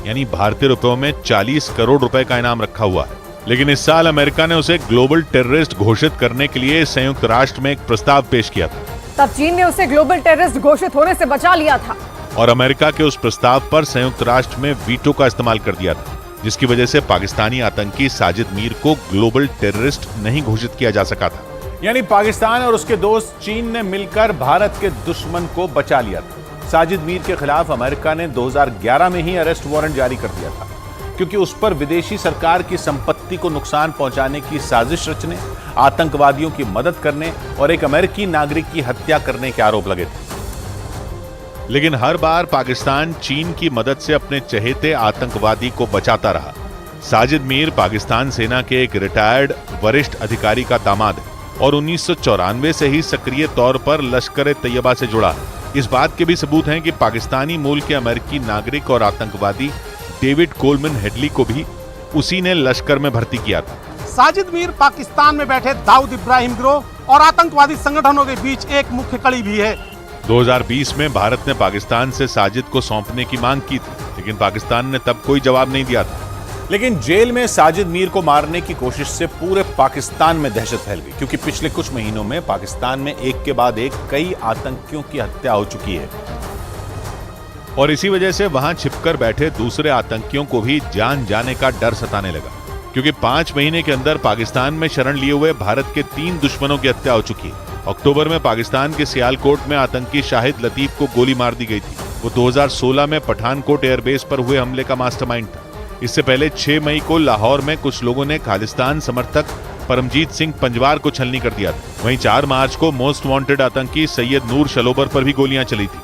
यानी भारतीय रुपयों में 40 करोड़ रुपए का इनाम रखा हुआ है। लेकिन इस साल अमेरिका ने उसे ग्लोबल टेररिस्ट घोषित करने के लिए संयुक्त राष्ट्र में एक प्रस्ताव पेश किया था। तब चीन ने उसे ग्लोबल टेररिस्ट घोषित होने से बचा लिया था और अमेरिका के उस प्रस्ताव पर संयुक्त राष्ट्र में वीटो का इस्तेमाल कर दिया था, जिसकी वजह से पाकिस्तानी आतंकी साजिद मीर को ग्लोबल टेररिस्ट नहीं घोषित किया जा सका था। यानी पाकिस्तान और उसके दोस्त चीन ने मिलकर भारत के दुश्मन को बचा लिया था। साजिद मीर के खिलाफ अमेरिका ने 2011 में ही अरेस्ट वारंट जारी कर दिया था, क्योंकि उस पर विदेशी सरकार की संपत्ति को नुकसान पहुंचाने की साजिश रचने, आतंकवादियों की मदद करने और एक अमेरिकी नागरिक की हत्या करने के आरोप लगे थे। लेकिन हर बार पाकिस्तान चीन की मदद से अपने चहेते आतंकवादी को बचाता रहा। साजिद मीर पाकिस्तान सेना के एक रिटायर्ड वरिष्ठ अधिकारी का दामाद है और 1994 से ही सक्रिय तौर पर लश्कर तैयबा से जुड़ा है। इस बात के भी सबूत हैं कि पाकिस्तानी मूल के अमेरिकी नागरिक और आतंकवादी डेविड कोलमन हेडली को भी उसी ने लश्कर में भर्ती किया था। साजिद मीर पाकिस्तान में बैठे दाऊद इब्राहिम गिरोह और आतंकवादी संगठनों के बीच एक मुख्य कड़ी भी है। 2020 में भारत ने पाकिस्तान से साजिद को सौंपने की मांग की थी, लेकिन पाकिस्तान ने तब कोई जवाब नहीं दिया था। लेकिन जेल में साजिद मीर को मारने की कोशिश से पूरे पाकिस्तान में दहशत फैल गई, क्योंकि पिछले कुछ महीनों में पाकिस्तान में एक के बाद एक कई आतंकियों की हत्या हो चुकी है और इसी वजह से वहां छिपकर बैठे दूसरे आतंकियों को भी जान जाने का डर सताने लगा, क्योंकि 5 महीने के अंदर पाकिस्तान में शरण लिए हुए भारत के 3 दुश्मनों की हत्या हो चुकी है। अक्टूबर में पाकिस्तान के सियालकोट में आतंकी शाहिद लतीफ को गोली मार दी गई थी। वो 2016 में पठानकोट एयरबेस पर हुए हमले का मास्टरमाइंड था। इससे पहले 6 मई को लाहौर में कुछ लोगों ने खालिस्तान समर्थक परमजीत सिंह पंजवार को छलनी कर दिया था। वहीं 4 मार्च को मोस्ट वांटेड आतंकी सैयद नूर शलोबर पर भी गोलियां चली थी।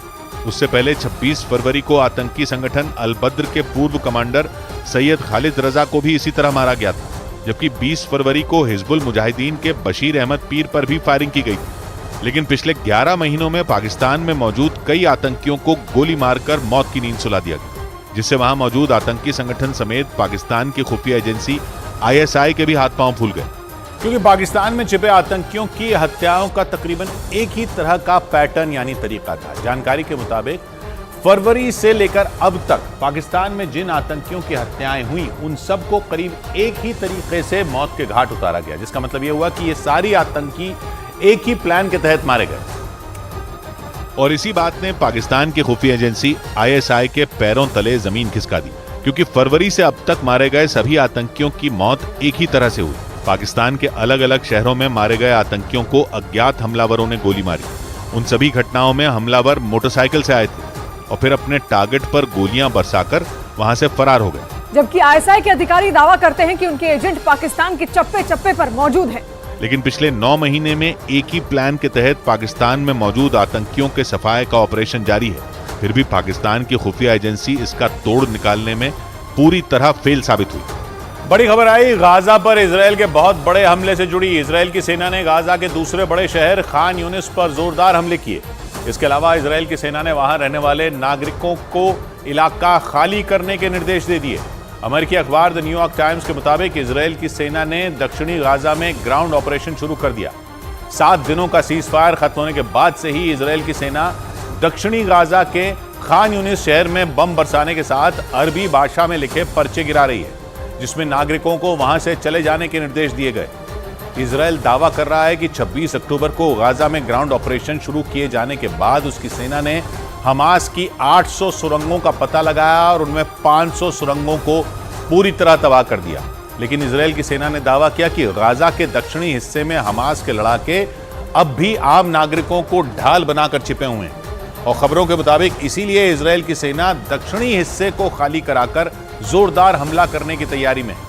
उससे पहले 26 फरवरी को आतंकी संगठन अल बद्र के पूर्व कमांडर सैयद खालिद रजा को भी इसी तरह मारा गया था, जबकि 20 फरवरी को हिजबुल मुजाहिदीन के बशीर अहमद पीर पर भी फायरिंग की गई थी। लेकिन पिछले 11 महीनों में पाकिस्तान में मौजूद कई आतंकियों को गोली मारकर मौत की नींद सुला दिया गया, जिससे वहां मौजूद आतंकी संगठन समेत पाकिस्तान की खुफिया एजेंसी आईएसआई के भी हाथ पांव फूल गए, क्योंकि पाकिस्तान में छिपे आतंकियों की हत्याओं का तकरीबन एक ही तरह का पैटर्न यानी तरीका था। जानकारी के मुताबिक फरवरी से लेकर अब तक पाकिस्तान में जिन आतंकियों की हत्याएं हुई उन सबको करीब एक ही तरीके से मौत के घाट उतारा गया, जिसका मतलब यह हुआ कि ये सारी आतंकी एक ही प्लान के तहत मारे गए। और इसी बात ने पाकिस्तान की खुफिया एजेंसी आईएसआई के पैरों तले जमीन खिसका दी, क्योंकि फरवरी से अब तक मारे गए सभी आतंकियों की मौत एक ही तरह से हुई। पाकिस्तान के अलग अलग शहरों में मारे गए आतंकियों को अज्ञात हमलावरों ने गोली मारी उन सभी घटनाओं में हमलावर मोटरसाइकिल से आए थे और फिर अपने टारगेट पर गोलियां बरसाकर वहां से फरार हो गए। जबकि आईएसआई के अधिकारी दावा करते हैं कि उनके एजेंट पाकिस्तान के चप्पे चप्पे पर मौजूद हैं। लेकिन पिछले 9 महीने में एक ही प्लान के तहत पाकिस्तान में मौजूद आतंकियों के सफाये का ऑपरेशन जारी है। फिर भी पाकिस्तान की खुफिया एजेंसी इसका तोड़ निकालने में पूरी तरह फेल साबित हुई। बड़ी खबर आई गाजा पर इजरायल के बहुत बड़े हमले से जुड़ी। इजरायल की सेना ने गाजा के दूसरे बड़े शहर खान यूनिस पर जोरदार हमले किए। इसके अलावा इजरायल की सेना ने वहां रहने वाले नागरिकों को इलाका खाली करने के निर्देश दे दिए। अमेरिकी अखबार द न्यूयॉर्क टाइम्स के मुताबिक इजरायल की सेना ने दक्षिणी गाजा में ग्राउंड ऑपरेशन शुरू कर दिया। 7 दिनों का सीज फायर खत्म होने के बाद से ही इजरायल की सेना दक्षिणी गाजा के खान यूनिस शहर में बम बरसाने के साथ अरबी भाषा में लिखे पर्चे गिरा रही है, जिसमें नागरिकों को वहां से चले जाने के निर्देश दिए गए। इजरायल दावा कर रहा है कि 26 अक्टूबर को गाजा में ग्राउंड ऑपरेशन शुरू किए जाने के बाद उसकी सेना ने हमास की 800 सुरंगों का पता लगाया और उनमें 500 सुरंगों को पूरी तरह तबाह कर दिया। लेकिन इजरायल की सेना ने दावा किया कि गाजा के दक्षिणी हिस्से में हमास के लड़ाके अब भी आम नागरिकों को ढाल बनाकर छिपे हुए हैं और खबरों के मुताबिक इसीलिए इजरायल की सेना दक्षिणी हिस्से को खाली कराकर जोरदार हमला करने की तैयारी में है।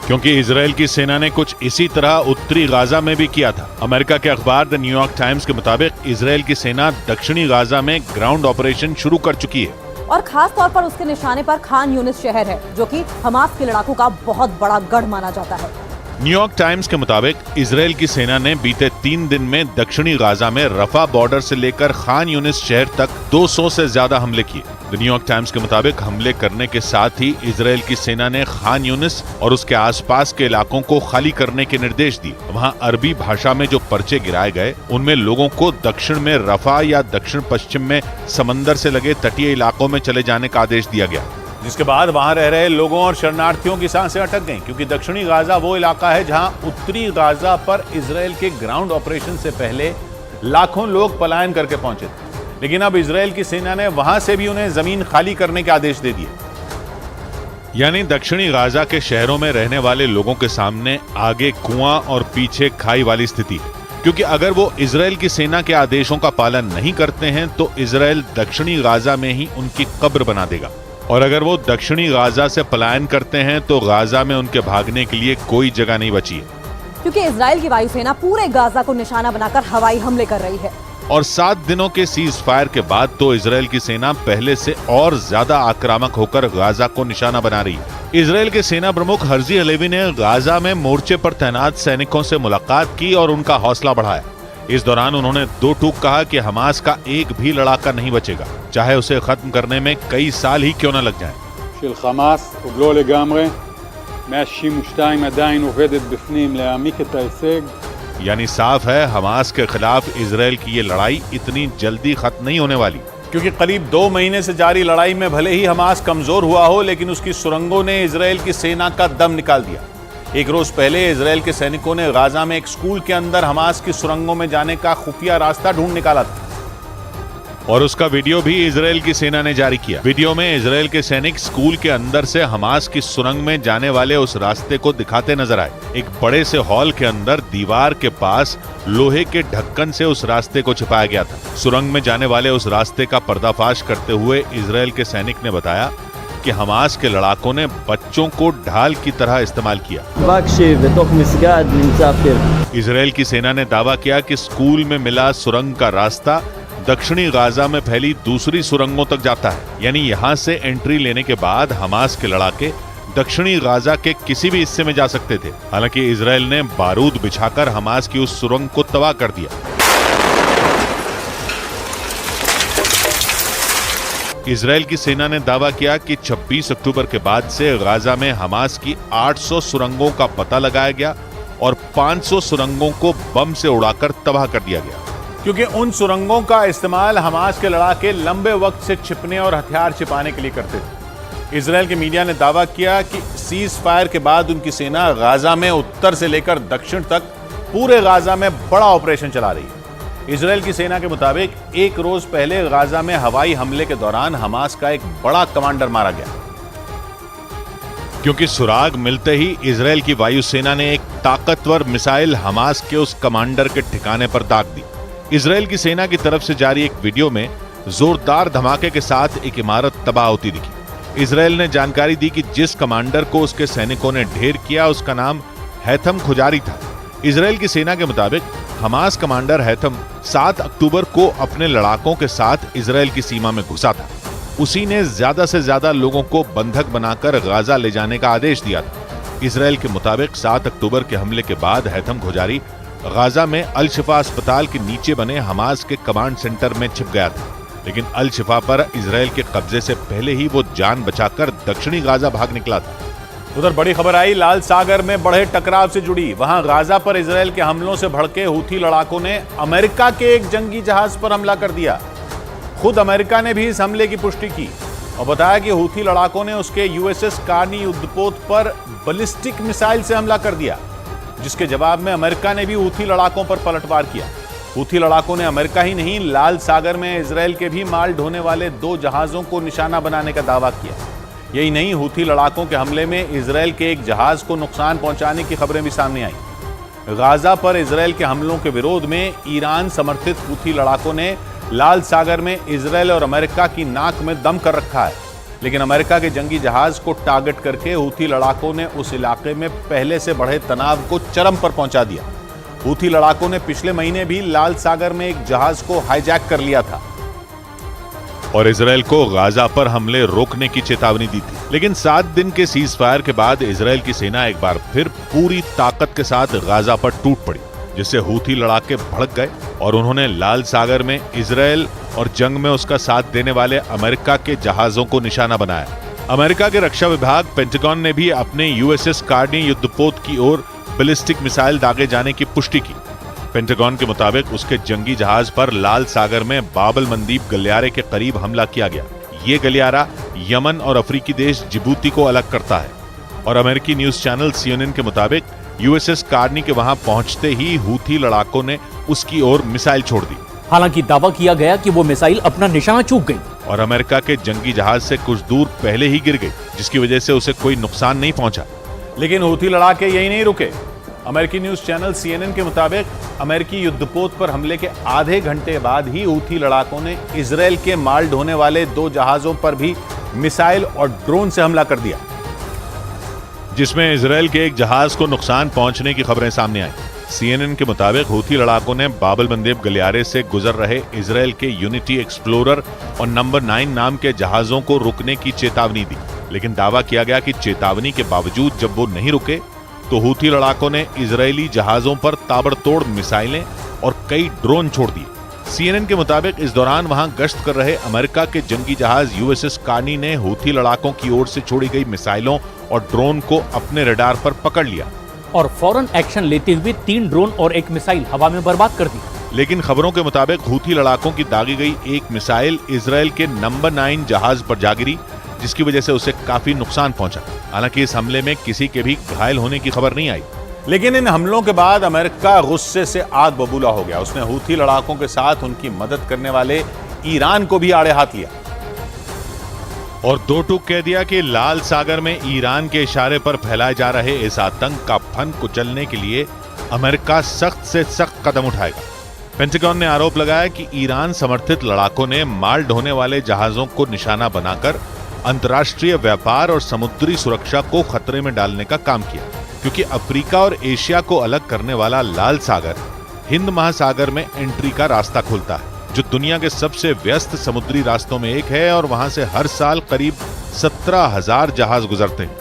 क्योंकि इजरायल की सेना ने कुछ इसी तरह उत्तरी गाजा में भी किया था। अमेरिका के अखबार द न्यूयॉर्क टाइम्स के मुताबिक इजरायल की सेना दक्षिणी गाजा में ग्राउंड ऑपरेशन शुरू कर चुकी है और खास तौर पर उसके निशाने पर खान यूनिस शहर है, जो कि हमास के लड़ाकों का बहुत बड़ा गढ़ माना जाता है। न्यूयॉर्क टाइम्स के मुताबिक इजरायल की सेना ने बीते 3 दिन में दक्षिणी गाजा में रफा बॉर्डर से लेकर खान यूनिस शहर तक 200 से ज्यादा हमले किए। द न्यूयॉर्क टाइम्स के मुताबिक हमले करने के साथ ही इजरायल की सेना ने खान यूनिस और उसके आसपास के इलाकों को खाली करने के निर्देश दिए। वहां अरबी भाषा में जो पर्चे गिराए गए उनमें लोगों को दक्षिण में रफा या दक्षिण पश्चिम में समंदर से लगे तटीय इलाकों में चले जाने का आदेश दिया गया, जिसके बाद वहां रह रहे लोगों और शरणार्थियों की सांसें अटक गईं, क्योंकि दक्षिणी गाजा वो इलाका है जहां उत्तरी गाजा पर इजरायल के ग्राउंड ऑपरेशन से पहले लाखों लोग पलायन करके पहुंचे थे। लेकिन अब इजरायल की सेना ने वहां से भी उन्हें जमीन खाली करने के आदेश दे दिए। यानी दक्षिणी गाजा के शहरों में रहने वाले लोगों के सामने आगे कुआं और पीछे खाई वाली स्थिति है, क्योंकि अगर वो इजरायल की सेना के आदेशों का पालन नहीं करते हैं तो इजरायल दक्षिणी गाजा में ही उनकी कब्र बना देगा, और अगर वो दक्षिणी गाजा से पलायन करते हैं तो गाजा में उनके भागने के लिए कोई जगह नहीं बची है, क्योंकि इजरायल की वायुसेना पूरे गाजा को निशाना बनाकर हवाई हमले कर रही है। और 7 दिनों के सीज फायर के बाद तो इजरायल की सेना पहले से और ज्यादा आक्रामक होकर गाजा को निशाना बना रही है। इजरायल के सेना प्रमुख हर्जी हलेवी ने गाजा में मोर्चे पर तैनात सैनिकों से मुलाकात की और उनका हौसला बढ़ाया। इस दौरान उन्होंने 2 टूक कहा कि हमास का एक भी लड़ाका नहीं बचेगा, चाहे उसे खत्म करने में कई साल ही क्यों न लग जाएं। של חמאס עוד לא לגמרי, 162 עדיין עובדת בפנים להעמיק את ההישג। यानी साफ है हमास के खिलाफ इजरायल की ये लड़ाई इतनी जल्दी खत्म नहीं होने वाली, क्योंकि करीब 2 महीने से जारी लड़ाई में भले ही हमास कमजोर हुआ हो, लेकिन उसकी सुरंगों ने इजरायल की सेना का दम निकाल दिया। एक रोज पहले इजरायल के सैनिकों ने गाजा में एक स्कूल के अंदर हमास की सुरंगों में जाने का खुफिया रास्ता ढूंढ निकाला था और उसका वीडियो भी इजरायल की सेना ने जारी किया। वीडियो में इजरायल के सैनिक स्कूल के अंदर से हमास की सुरंग में जाने वाले उस रास्ते को दिखाते नजर आए। एक बड़े से हॉल के अंदर दीवार के पास लोहे के ढक्कन से उस रास्ते को छिपाया गया था। सुरंग में जाने वाले उस रास्ते का पर्दाफाश करते हुए इजरायल के सैनिक ने बताया कि हमास के लड़ाकों ने बच्चों को ढाल की तरह इस्तेमाल किया। इजरायल की सेना ने दावा किया कि स्कूल में मिला सुरंग का रास्ता दक्षिणी गाजा में फैली दूसरी सुरंगों तक जाता है, यानी यहाँ से एंट्री लेने के बाद हमास के लड़ाके दक्षिणी गाजा के किसी भी हिस्से में जा सकते थे। हालांकि इजरायल ने बारूद बिछाकर हमास की उस सुरंग को तबाह कर दिया। इजरायल की सेना ने दावा किया कि 26 अक्टूबर के बाद से गाजा में हमास की 800 सुरंगों का पता लगाया गया और 500 सुरंगों को बम से उड़ाकर तबाह कर दिया गया, क्योंकि उन सुरंगों का इस्तेमाल हमास के लड़ाके लंबे वक्त से छिपने और हथियार छिपाने के लिए करते थे। इजरायल के मीडिया ने दावा किया कि सीज फायर के बाद उनकी सेना गाजा में उत्तर से लेकर दक्षिण तक पूरे गाजा में बड़ा ऑपरेशन चला रही है। इजरायल की सेना के मुताबिक एक रोज पहले गाजा में हवाई हमले के दौरान हमास का एक बड़ा कमांडर मारा गया, क्योंकि सुराग मिलते ही इजरायल की वायुसेना ने एक ताकतवर मिसाइल हमास के उस कमांडर के ठिकाने पर दाग दी। इजरायल की सेना की तरफ से जारी एक वीडियो में जोरदार धमाके के साथ एक इमारत तबाह होती दिखी। इजरायल ने जानकारी दी कि जिस कमांडर को उसके सैनिकों ने ढेर किया उसका नाम हैथम खुजारी था। इजरायल की सेना के मुताबिक हमास कमांडर हैथम 7 अक्टूबर को अपने लड़ाकों के साथ इजरायल की सीमा में घुसा था। उसी ने ज्यादा से ज्यादा लोगों को बंधक बनाकर गाजा ले जाने का आदेश दिया था। इजरायल के मुताबिक 7 अक्टूबर के हमले के बाद हैथम खुजारी गाजा में अल शिफा अस्पताल के नीचे बने हमास के कमांड सेंटर में छिप गया था, लेकिन अल शिफा पर इजरायल के कब्जे से पहले ही वो जान बचाकर दक्षिणी गाजा भाग निकला था। उधर बड़ी खबर आई लाल सागर में बढ़े टकराव से जुड़ी। वहां गाजा पर इजरायल के हमलों से भड़के हूथी लड़ाकों ने अमेरिका के एक जंगी जहाज पर हमला कर दिया। खुद अमेरिका ने भी इस हमले की पुष्टि की और बताया कि हूथी लड़ाकों ने उसके यूएसएस कार्नी युद्धपोत पर बैलिस्टिक मिसाइल से हमला कर दिया, जिसके जवाब में अमेरिका ने भी हूथी लड़ाकों पर पलटवार किया। हूथी लड़ाकों ने अमेरिका ही नहीं, लाल सागर में इजरायल के भी माल ढोने वाले 2 जहाजों को निशाना बनाने का दावा किया। यही नहीं, हूथी लड़ाकों के हमले में इजरायल के एक जहाज को नुकसान पहुंचाने की खबरें भी सामने आई। गाजा पर इजरायल के हमलों के विरोध में ईरान समर्थित हूथी लड़ाकों ने लाल सागर में इजरायल और अमेरिका की नाक में दम कर रखा है, लेकिन अमेरिका के जंगी जहाज को टारगेट करके हूथी लड़ाकों ने उस इलाके में पहले से बढ़े तनाव को चरम पर पहुंचा दिया। हूथी लड़ाकों ने पिछले महीने भी लाल सागर में एक जहाज को हाईजैक कर लिया था और इजरायल को गाजा पर हमले रोकने की चेतावनी दी थी, लेकिन 7 दिन के सीज फायर के बाद इजरायल की सेना एक बार फिर पूरी ताकत के साथ गाजा पर टूट पड़ी, जिससे हूथी लड़ाके भड़क गए और उन्होंने लाल सागर में इजरायल और जंग में उसका साथ देने वाले अमेरिका के जहाजों को निशाना बनाया। अमेरिका के रक्षा विभाग पेंटागन ने भी अपने यूएसएस कार्नी युद्धपोत की ओर बैलिस्टिक मिसाइल दागे जाने की पुष्टि की। पेंटागन के मुताबिक उसके जंगी जहाज पर लाल सागर में बाबल मंदीब गलियारे के करीब हमला किया गया। ये गलियारा यमन और अफ्रीकी देश जिबूती को अलग करता है और अमेरिकी न्यूज चैनल CNN के मुताबिक यूएसएस कार्नी के वहां पहुंचते ही हूथी लड़ाकों ने उसकी ओर मिसाइल छोड़ दी। हालांकि दावा किया गया कि वो मिसाइल अपना निशाना चूक गई और अमेरिका के जंगी जहाज से कुछ दूर पहले ही गिर गई, जिसकी वजह से उसे कोई नुकसान नहीं पहुंचा। लेकिन हूथी लड़ाके यही नहीं रुके। अमेरिकी न्यूज चैनल CNN के मुताबिक अमेरिकी युद्धपोत पर हमले के आधे घंटे बाद ही हूथी लड़ाकों ने इजरायल के माल ढोने वाले 2 जहाजों पर भी मिसाइल और ड्रोन से हमला कर दिया, जिसमें इजरायल के एक जहाज को नुकसान पहुंचने की खबरें सामने आई। CNN के मुताबिक हूथी लड़ाकों ने बाबल मंदेब गलियारे से गुजर रहे इजरायल के यूनिटी एक्सप्लोरर और नंबर 9 नाम के जहाजों को रुकने की चेतावनी दी, लेकिन दावा किया गया कि चेतावनी के बावजूद जब वो नहीं रुके तो हूथी लड़ाकों ने इजरायली जहाजों पर ताबड़तोड़ मिसाइलें और कई ड्रोन छोड़ दिए। CNN के मुताबिक इस दौरान वहां गश्त कर रहे अमेरिका के जंगी जहाज यूएसएस कार्नी ने हूथी लड़ाकों की ओर से छोड़ी गई मिसाइलों और ड्रोन को अपने रडार पर पकड़ लिया और फौरन एक्शन लेते हुए 3 ड्रोन और 1 मिसाइल हवा में बर्बाद कर दी। लेकिन खबरों के मुताबिक हूथी लड़ाकों की दागी गई एक मिसाइल इजरायल के नंबर 9 जहाज पर जा गिरी, जिसकी वजह से उसे काफी नुकसान पहुंचा। हालांकि इस हमले में किसी के भी घायल होने की खबर नहीं आई, लेकिन इन हमलों के बाद अमेरिका गुस्से से आग बबूला हो गया। उसने हूथी लड़ाकों के साथ उनकी मदद करने वाले ईरान को भी आड़े हाथ लिया और 2 टूक कह दिया कि लाल सागर में ईरान के इशारे पर फैलाए जा रहे इस आतंक का फन कुचलने के लिए अमेरिका सख्त से सख्त कदम उठाएगा। पेंटागन ने आरोप लगाया कि ईरान समर्थित लड़ाकों ने माल ढोने वाले जहाजों को निशाना बनाकर अंतर्राष्ट्रीय व्यापार और समुद्री सुरक्षा को खतरे में डालने का काम किया, क्योंकि अफ्रीका और एशिया को अलग करने वाला लाल सागर हिंद महासागर में एंट्री का रास्ता खोलता है, जो दुनिया के सबसे व्यस्त समुद्री रास्तों में एक है और वहां से हर साल करीब 17,000 जहाज गुजरते हैं,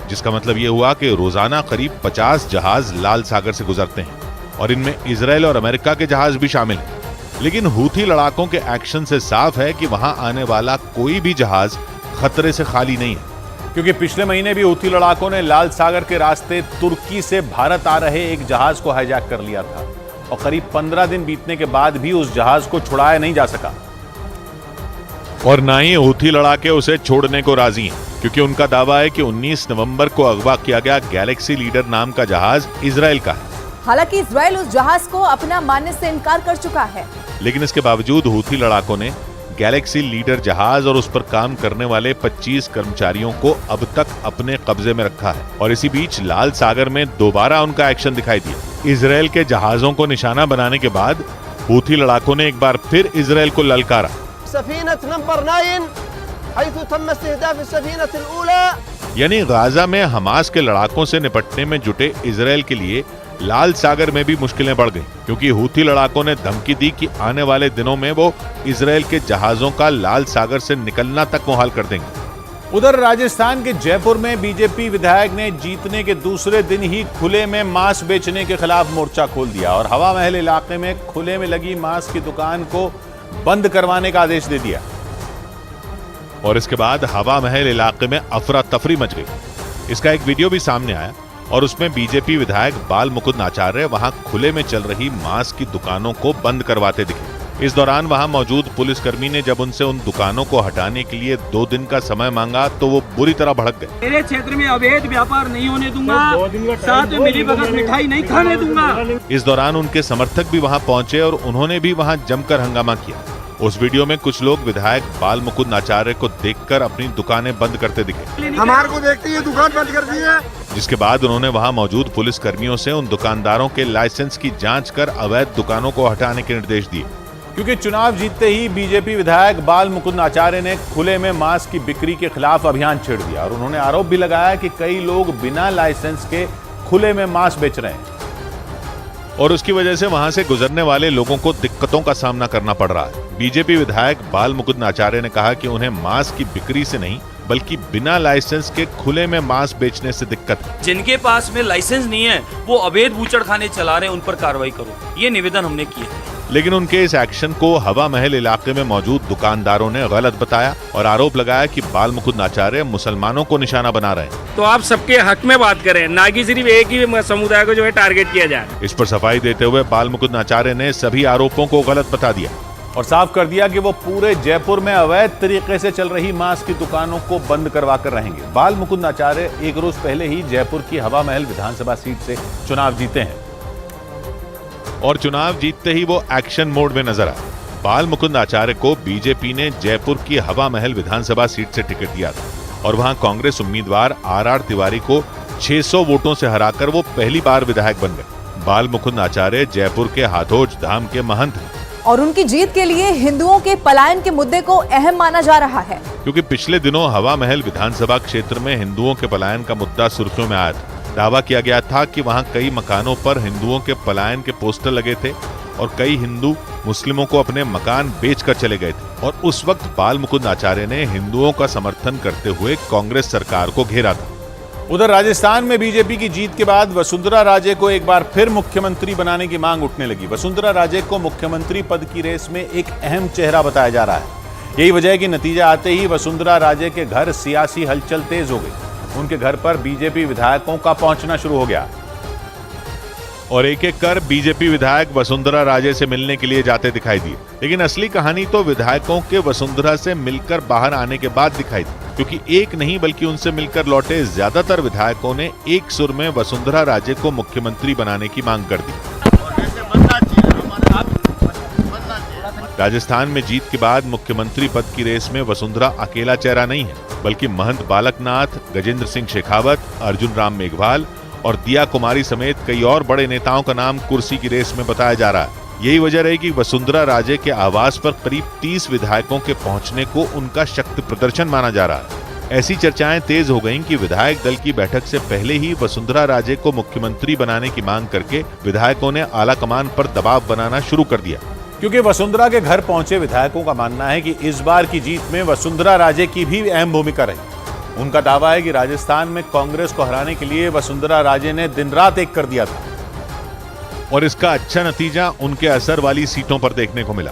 जिसका मतलब यह हुआ कि रोजाना करीब 50 जहाज लाल सागर से गुजरते हैं और इनमें इजरायल और अमेरिका के जहाज भी शामिल हैं। लेकिन हूथी लड़ाकों के एक्शन से साफ है कि वहां आने वाला कोई भी जहाज खतरे से खाली नहीं है, क्योंकि पिछले महीने भी हूथी लड़ाकों ने लाल सागर के रास्ते तुर्की से भारत आ रहे एक जहाज को हाईजैक कर लिया था और करीब 15 दिन बीतने के बाद भी उस जहाज को छुड़ाया नहीं जा सका और ना ही हूथी लड़ाके उसे छोड़ने को राजी हैं, क्योंकि उनका दावा है कि 19 नवंबर को अगवा किया गया गैलेक्सी लीडर नाम का जहाज इजरायल का है। हालांकि इजरायल उस जहाज को अपना मानने से इनकार कर चुका है, लेकिन इसके बावजूद हूथी लड़ाकों ने गैलेक्सी लीडर जहाज और उस पर काम करने वाले 25 कर्मचारियों को अब तक अपने कब्जे में रखा है और इसी बीच लाल सागर में दोबारा उनका एक्शन दिखाई दिया। इजरायल के जहाजों को निशाना बनाने के बाद हूथी लड़ाकों ने एक बार फिर इजरायल को ललकारा। सफीनत नंबर 9 हयथु तम इस्तिहदाफ सफीनत अल-ऊला। यानी गाजा में हमास के लड़ाकों से निपटने में जुटे इजरायल के लिए लाल सागर में भी मुश्किलें बढ़ गईं, क्योंकि हूथी लड़ाकों ने धमकी दी कि आने वाले दिनों में वो इजरायल के जहाजों का लाल सागर से निकलना तक मुहाल कर देंगे। उधर राजस्थान के जयपुर में बीजेपी विधायक ने जीतने के दूसरे दिन ही खुले में मांस बेचने के खिलाफ मोर्चा खोल दिया और हवा महल इलाके में खुले में लगी मांस की दुकान को बंद करवाने का आदेश दे दिया। और इसके बाद हवा महल इलाके में अफरा तफरी मच गई। इसका एक वीडियो भी सामने आया और उसमें बीजेपी विधायक बाल मुकुंद आचार्य वहां खुले में चल रही मांस की दुकानों को बंद करवाते दिखे। इस दौरान वहां मौजूद पुलिसकर्मी ने जब उनसे उन दुकानों को हटाने के लिए 2 दिन का समय मांगा तो वो बुरी तरह भड़क गए। मेरे क्षेत्र में अवैध व्यापार नहीं होने दूंगा, साथ में मिलीभगत मिठाई नहीं खाने दूंगा। इस दौरान उनके समर्थक भी वहां पहुंचे और उन्होंने भी वहां जमकर हंगामा किया। उस वीडियो में कुछ लोग विधायक बाल मुकुंद आचार्य को देखकर अपनी दुकानें बंद करते दिखे। हमारे को देखते ही दुकान बंद कर दी है। जिसके बाद उन्होंने वहां मौजूद पुलिस कर्मियों से उन दुकानदारों के लाइसेंस की जांच कर अवैध दुकानों को हटाने के निर्देश दिए, क्योंकि चुनाव जीतते ही बीजेपी विधायक बाल मुकुंद आचार्य ने खुले में मांस की बिक्री के खिलाफ अभियान छेड़ दिया और उन्होंने आरोप भी लगाया कि कई लोग बिना लाइसेंस के खुले में मांस बेच रहे हैं और उसकी वजह से वहां से गुजरने वाले लोगों को दिक्कतों का सामना करना पड़ रहा है। बीजेपी विधायक बाल मुकुंद आचार्य ने कहा कि उन्हें मांस की बिक्री से नहीं बल्कि बिना लाइसेंस के खुले में मांस बेचने से दिक्कत है। जिनके पास में लाइसेंस नहीं है वो अवैध बूचड़खाने चला रहे हैं, उन पर कार्रवाई करो, ये निवेदन हमने किया। लेकिन उनके इस एक्शन को हवा महल इलाके में मौजूद दुकानदारों ने गलत बताया और आरोप लगाया कि बाल मुकुंद आचार्य मुसलमानों को निशाना बना रहे हैं। तो आप सबके हक में बात करें, ना कि सिर्फ एक ही समुदाय को जो है टारगेट किया जाए। इस पर सफाई देते हुए बाल मुकुंद आचार्य ने सभी आरोपों को गलत बता दिया और साफ कर दिया कि वो पूरे जयपुर में अवैध तरीके से चल रही मांस की दुकानों को बंद करवा कर रहेंगे। बाल मुकुंद आचार्य एक रोज पहले ही जयपुर की हवा महल विधानसभा सीट से चुनाव जीते हैं और चुनाव जीतते ही वो एक्शन मोड में नजर आए। बाल मुकुंद आचार्य को बीजेपी ने जयपुर की हवा महल विधानसभा सीट से टिकट दिया था और वहां कांग्रेस उम्मीदवार आर तिवारी को 600 वोटों से हराकर वो पहली बार विधायक बन गए। बाल मुकुंद आचार्य जयपुर के हाथोज धाम के महंत हैं और उनकी जीत के लिए हिंदुओं के पलायन के मुद्दे को अहम माना जा रहा है, क्योंकि पिछले दिनों हवा महल विधानसभा क्षेत्र में हिंदुओं के पलायन का मुद्दा सुर्खियों में आया था। दावा किया गया था कि वहां कई मकानों पर हिंदुओं के पलायन के पोस्टर लगे थे और कई हिंदू मुस्लिमों को अपने मकान बेचकर चले गए थे और उस वक्त बाल मुकुंद आचार्य ने हिंदुओं का समर्थन करते हुए कांग्रेस सरकार को घेरा था। उधर राजस्थान में बीजेपी की जीत के बाद वसुंधरा राजे को एक बार फिर मुख्यमंत्री बनाने की मांग उठने लगी। वसुंधरा राजे को मुख्यमंत्री पद की रेस में एक अहम चेहरा बताया जा रहा है। यही वजह है कि नतीजा आते ही वसुंधरा राजे के घर सियासी हलचल तेज हो गई। उनके घर पर बीजेपी विधायकों का पहुंचना शुरू हो गया और एक एक कर बीजेपी विधायक वसुंधरा राजे से मिलने के लिए जाते दिखाई दिए। लेकिन असली कहानी तो विधायकों के वसुंधरा से मिलकर बाहर आने के बाद दिखाई दी, क्योंकि एक नहीं बल्कि उनसे मिलकर लौटे ज्यादातर विधायकों ने एक सुर में वसुंधरा राजे को मुख्यमंत्री बनाने की मांग कर दी। राजस्थान में जीत के बाद मुख्यमंत्री पद की रेस में वसुंधरा अकेला चेहरा नहीं है, बल्कि महंत बालकनाथ, गजेंद्र सिंह शेखावत, अर्जुन राम मेघवाल और दिया कुमारी समेत कई और बड़े नेताओं का नाम कुर्सी की रेस में बताया जा रहा है। यही वजह रही कि वसुंधरा राजे के आवास पर करीब 30 विधायकों के पहुंचने को उनका शक्ति प्रदर्शन माना जा रहा है। ऐसी चर्चाएं तेज हो गईं कि विधायक दल की बैठक से पहले ही वसुंधरा राजे को मुख्यमंत्री बनाने की मांग करके विधायकों ने आलाकमान पर दबाव बनाना शुरू कर दिया, क्योंकि वसुंधरा के घर पहुंचे विधायकों का मानना है कि इस बार की जीत में वसुंधरा राजे की भी अहम भूमिका रही। उनका दावा है कि राजस्थान में कांग्रेस को हराने के लिए वसुंधरा राजे ने दिन रात एक कर दिया था और इसका अच्छा नतीजा उनके असर वाली सीटों पर देखने को मिला।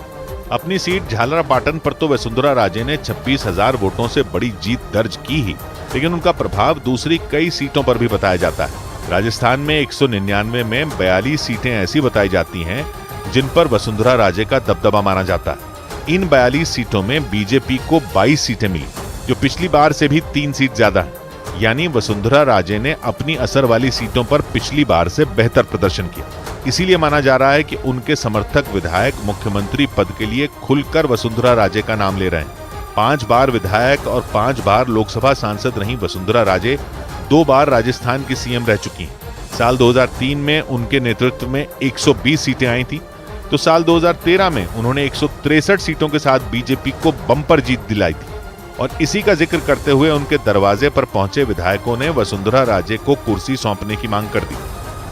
अपनी सीट झालरापाटन पर तो वसुंधरा राजे ने 26,000 वोटों से बड़ी जीत दर्ज की ही, लेकिन उनका प्रभाव दूसरी कई सीटों पर भी बताया जाता है। राजस्थान में 199 में 42 सीटें ऐसी बताई जाती हैं जिन पर वसुंधरा राजे का दबदबा माना जाता है। इन 42 सीटों में बीजेपी को 22 सीटें मिली, जो पिछली बार से भी 3 सीट ज्यादा है। यानी वसुंधरा राजे ने अपनी असर वाली सीटों पर पिछली बार से बेहतर प्रदर्शन किया। इसीलिए माना जा रहा है कि उनके समर्थक विधायक मुख्यमंत्री पद के लिए खुलकर वसुंधरा राजे का नाम ले रहे हैं। 5 बार विधायक और 5 बार लोकसभा सांसद रही वसुंधरा राजे 2 बार राजस्थान की सीएम रह चुकी हैं। साल 2003 में उनके नेतृत्व में 120 सीटें आई थी, तो साल 2013 में उन्होंने 163 सीटों के साथ बीजेपी को बम्पर जीत दिलाई थी। और इसी का जिक्र करते हुए उनके दरवाजे पर पहुंचे विधायकों ने वसुंधरा राजे को कुर्सी सौंपने की मांग कर दी।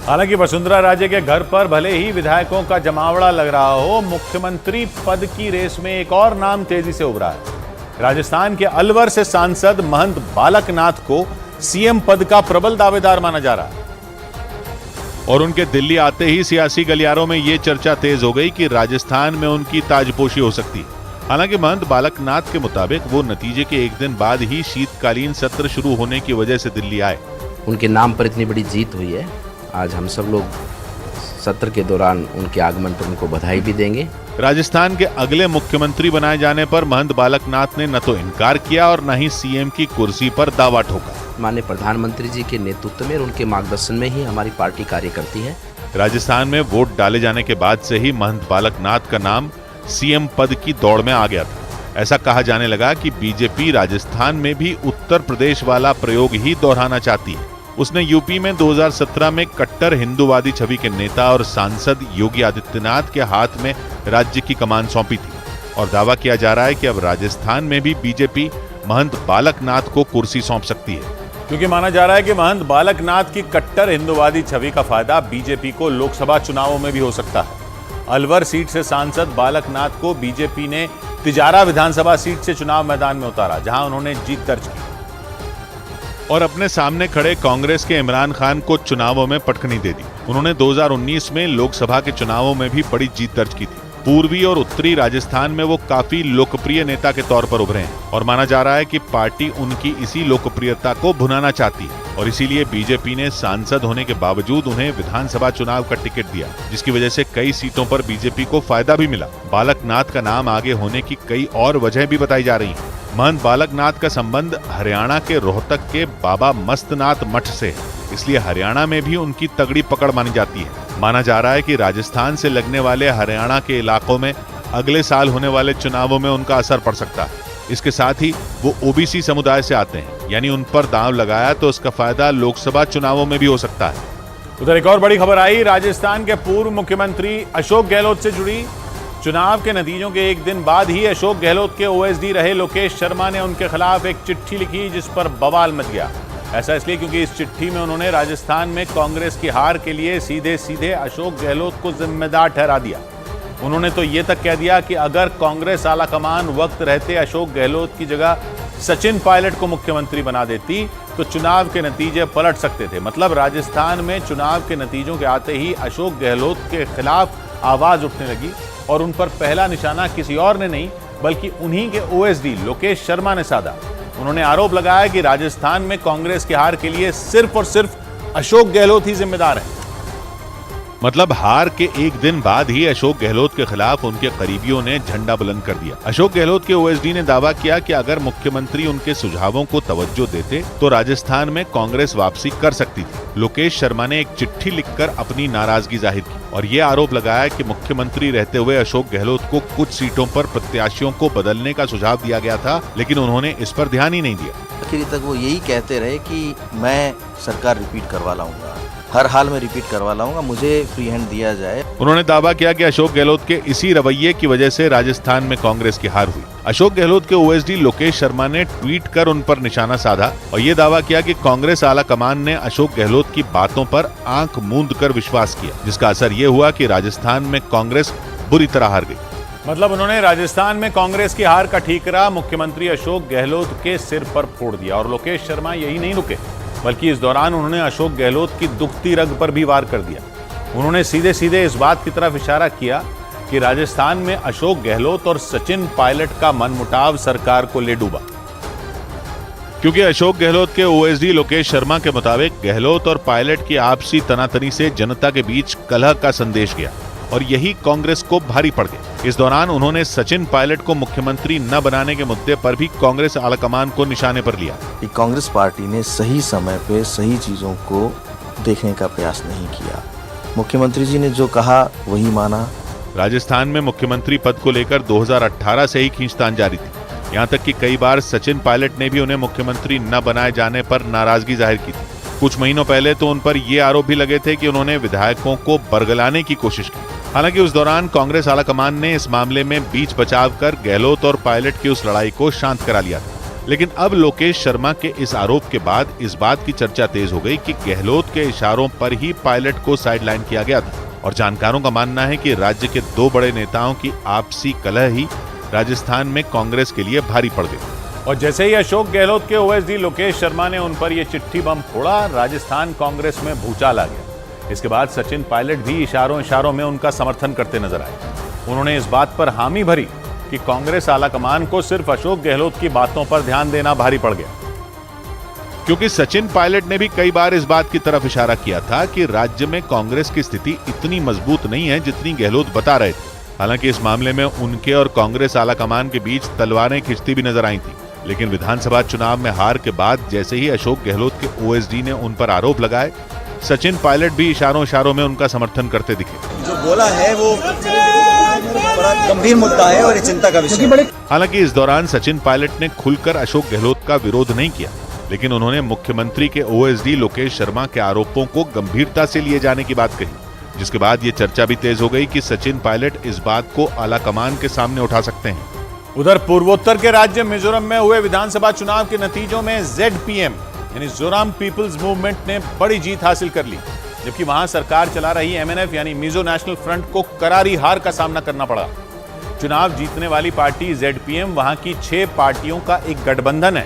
हालांकि वसुंधरा राजे के घर पर भले ही विधायकों का जमावड़ा लग रहा हो, मुख्यमंत्री पद की रेस में एक और नाम तेजी से उभरा है। राजस्थान के अलवर से सांसद महंत बालक नाथ को सीएम पद का प्रबल दावेदार माना जा रहा है। और उनके दिल्ली आते ही सियासी गलियारों में यह चर्चा तेज हो गई कि राजस्थान में उनकी ताजपोशी हो सकती है। हालांकि महंत बालक नाथ के मुताबिक वो नतीजे के एक दिन बाद ही शीतकालीन सत्र शुरू होने की वजह से दिल्ली आए। उनके नाम पर इतनी बड़ी जीत हुई है, आज हम सब लोग सत्र के दौरान उनके आगमन पर उनको बधाई भी देंगे। राजस्थान के अगले मुख्यमंत्री बनाए जाने पर महंत बालक नाथ ने न तो इनकार किया और न ही सीएम की कुर्सी पर दावा ठोका। माननीय प्रधानमंत्री जी के नेतृत्व में और उनके मार्गदर्शन में ही हमारी पार्टी कार्य करती है। राजस्थान में वोट डाले जाने के बाद से ही महंत बालक नाथ का नाम सीएम पद की दौड़ में आ गया था। ऐसा कहा जाने लगा कि बीजेपी राजस्थान में भी उत्तर प्रदेश वाला प्रयोग ही दोहराना चाहती है। उसने यूपी में 2017 में कट्टर हिंदूवादी छवि के नेता और सांसद योगी आदित्यनाथ के हाथ में राज्य की कमान सौंपी थी और दावा किया जा रहा है कि अब राजस्थान में भी बीजेपी महंत बालक नाथ को कुर्सी सौंप सकती है, क्योंकि माना जा रहा है कि महंत बालक नाथ की कट्टर हिंदूवादी छवि का फायदा बीजेपी को लोकसभा चुनावों में भी हो सकता है। अलवर सीट से सांसद बालक नाथ को बीजेपी ने तिजारा विधानसभा सीट से चुनाव मैदान में उतारा, जहां उन्होंने जीत दर्ज की और अपने सामने खड़े कांग्रेस के इमरान खान को चुनावों में पटखनी दे दी। उन्होंने 2019 में लोकसभा के चुनावों में भी बड़ी जीत दर्ज की थी। पूर्वी और उत्तरी राजस्थान में वो काफी लोकप्रिय नेता के तौर पर उभरे हैं और माना जा रहा है कि पार्टी उनकी इसी लोकप्रियता को भुनाना चाहती है और इसीलिए बीजेपी ने सांसद होने के बावजूद उन्हें विधानसभा चुनाव का टिकट दिया, जिसकी वजह से कई सीटों पर बीजेपी को फायदा भी मिला। बालक नाथ का नाम आगे होने की कई और वजह भी बताई जा रही है। महंत बालक नाथ का संबंध हरियाणा के रोहतक के बाबा मस्तनाथ मठ से है, इसलिए हरियाणा में भी उनकी तगड़ी पकड़ मानी जाती है। माना जा रहा है कि राजस्थान से लगने वाले हरियाणा के इलाकों में अगले साल होने वाले चुनावों में उनका असर पड़ सकता है। इसके साथ ही वो ओबीसी समुदाय से आते हैं, यानी उन पर दांव लगाया तो इसका फायदा लोकसभा चुनावों में भी हो सकता है। उधर एक और बड़ी खबर आई, राजस्थान के पूर्व मुख्यमंत्री अशोक गहलोत से जुड़ी। चुनाव के नतीजों के एक दिन बाद ही अशोक गहलोत के ओएसडी रहे लोकेश शर्मा ने उनके खिलाफ एक चिट्ठी लिखी, जिस पर बवाल मच गया। ऐसा इसलिए क्योंकि इस चिट्ठी में उन्होंने राजस्थान में कांग्रेस की हार के लिए सीधे सीधे अशोक गहलोत को जिम्मेदार ठहरा दिया। उन्होंने तो ये तक कह दिया कि अगर कांग्रेस आलाकमान वक्त रहते अशोक गहलोत की जगह सचिन पायलट को मुख्यमंत्री बना देती तो चुनाव के नतीजे पलट सकते थे। मतलब राजस्थान में चुनाव के नतीजों के आते ही अशोक गहलोत के खिलाफ आवाज उठने लगी और उन पर पहला निशाना किसी और ने नहीं बल्कि उन्हीं के ओएसडी लोकेश शर्मा ने साधा। उन्होंने आरोप लगाया कि राजस्थान में कांग्रेस की हार के लिए सिर्फ और सिर्फ अशोक गहलोत ही जिम्मेदार है। मतलब हार के एक दिन बाद ही अशोक गहलोत के खिलाफ उनके करीबियों ने झंडा बुलंद कर दिया। अशोक गहलोत के ओएसडी ने दावा किया कि अगर मुख्यमंत्री उनके सुझावों को तवज्जो देते तो राजस्थान में कांग्रेस वापसी कर सकती थी। लोकेश शर्मा ने एक चिट्ठी लिखकर अपनी नाराजगी जाहिर की और ये आरोप लगाया कि मुख्यमंत्री रहते हुए अशोक गहलोत को कुछ सीटों पर प्रत्याशियों को बदलने का सुझाव दिया गया था, लेकिन उन्होंने इस पर ध्यान ही नहीं दिया। आखिर तक वो यही कहते रहे कि मैं सरकार रिपीट करवा लाऊंगा, हर हाल में रिपीट करवा लाऊंगा, मुझे फ्री हैंड दिया जाए। उन्होंने दावा किया कि अशोक गहलोत के इसी रवैये की वजह से राजस्थान में कांग्रेस की हार हुई। अशोक गहलोत के ओएसडी लोकेश शर्मा ने ट्वीट कर उन पर निशाना साधा और ये दावा किया कि कांग्रेस आला कमान ने अशोक गहलोत की बातों पर आंख मूंद कर विश्वास किया, जिसका असर ये हुआ कि राजस्थान में कांग्रेस बुरी तरह हार गई। मतलब उन्होंने राजस्थान में कांग्रेस की हार का ठीकरा मुख्यमंत्री अशोक गहलोत के सिर पर फोड़ दिया। और लोकेश शर्मा यही नहीं रुके बल्कि इस दौरान उन्होंने अशोक गहलोत की दुखती रग पर भी वार कर दिया। उन्होंने सीधे सीधे इस बात की तरफ इशारा किया कि राजस्थान में अशोक गहलोत और सचिन पायलट का मनमुटाव सरकार को ले डूबा, क्योंकि अशोक गहलोत के ओएसडी लोकेश शर्मा के मुताबिक गहलोत और पायलट की आपसी तनातनी से जनता के बीच कलह का संदेश गया और यही कांग्रेस को भारी पड़ गया। इस दौरान उन्होंने सचिन पायलट को मुख्यमंत्री न बनाने के मुद्दे पर भी कांग्रेस आलाकमान को निशाने पर लिया। कांग्रेस पार्टी ने सही समय पे सही चीजों को देखने का प्रयास नहीं किया। मुख्यमंत्री जी ने जो कहा वही माना। राजस्थान में मुख्यमंत्री पद को लेकर 2018 से ही खींचतान जारी थी। यहाँ तक कि कई बार सचिन पायलट ने भी उन्हें मुख्यमंत्री न बनाए जाने पर नाराजगी जाहिर की थी। कुछ महीनों पहले तो उन पर ये आरोप भी लगे थे कि उन्होंने विधायकों को बरगलाने की कोशिश की। हालांकि उस दौरान कांग्रेस आलाकमान ने इस मामले में बीच बचाव कर गहलोत और पायलट की उस लड़ाई को शांत करा लिया था। लेकिन अब लोकेश शर्मा के इस आरोप के बाद इस बात की चर्चा तेज हो गई कि गहलोत के इशारों पर ही पायलट को साइडलाइन किया गया था और जानकारों का मानना है कि राज्य के दो बड़े नेताओं की आपसी कलह ही राजस्थान में कांग्रेस के लिए भारी पड़ गई। और जैसे ही अशोक गहलोत के ओएसडी लोकेश शर्मा ने उन पर यह चिट्ठी बम फोड़ा, राजस्थान कांग्रेस में भूचाल आ गया। इसके बाद सचिन पायलट भी इशारों में उनका समर्थन करते नजर आए। उन्होंने इस बात पर हामी भरी कि कांग्रेस आलाकमान को सिर्फ अशोक गहलोत की बातों पर ध्यान देना भारी पड़ गया, क्योंकि सचिन पायलट ने भी कई बार इस बात की तरफ इशारा किया था कि राज्य में कांग्रेस की स्थिति इतनी मजबूत नहीं है जितनी गहलोत बता रहे थे। हालांकि इस मामले में उनके और कांग्रेस आलाकमान के बीच तलवारें खिंचती भी नजर आई थी। लेकिन विधानसभा चुनाव में हार के बाद जैसे ही अशोक गहलोत के ओएसडी ने उन पर आरोप लगाए, सचिन पायलट भी इशारों में उनका समर्थन करते दिखे। जो बोला है वो बड़ा गंभीर मुद्दा है और चिंता का विषय। हालांकि इस दौरान सचिन पायलट ने खुलकर अशोक गहलोत का विरोध नहीं किया, लेकिन उन्होंने मुख्यमंत्री के ओएसडी लोकेश शर्मा के आरोपों को गंभीरता से लिए जाने की बात कही, जिसके बाद ये चर्चा भी तेज हो गई कि सचिन पायलट इस बात को आलाकमान के सामने उठा सकते हैं। उधर पूर्वोत्तर के राज्य मिजोरम में हुए विधानसभा चुनाव के नतीजों में ZPM यानी जोराम पीपल्स मूवमेंट ने बड़ी जीत हासिल कर ली, जबकि वहां सरकार चला रही MNF यानी मिजो नेशनल फ्रंट को करारी हार का सामना करना पड़ा। चुनाव जीतने वाली पार्टी ZPM वहां की 6 पार्टियों का एक गठबंधन है,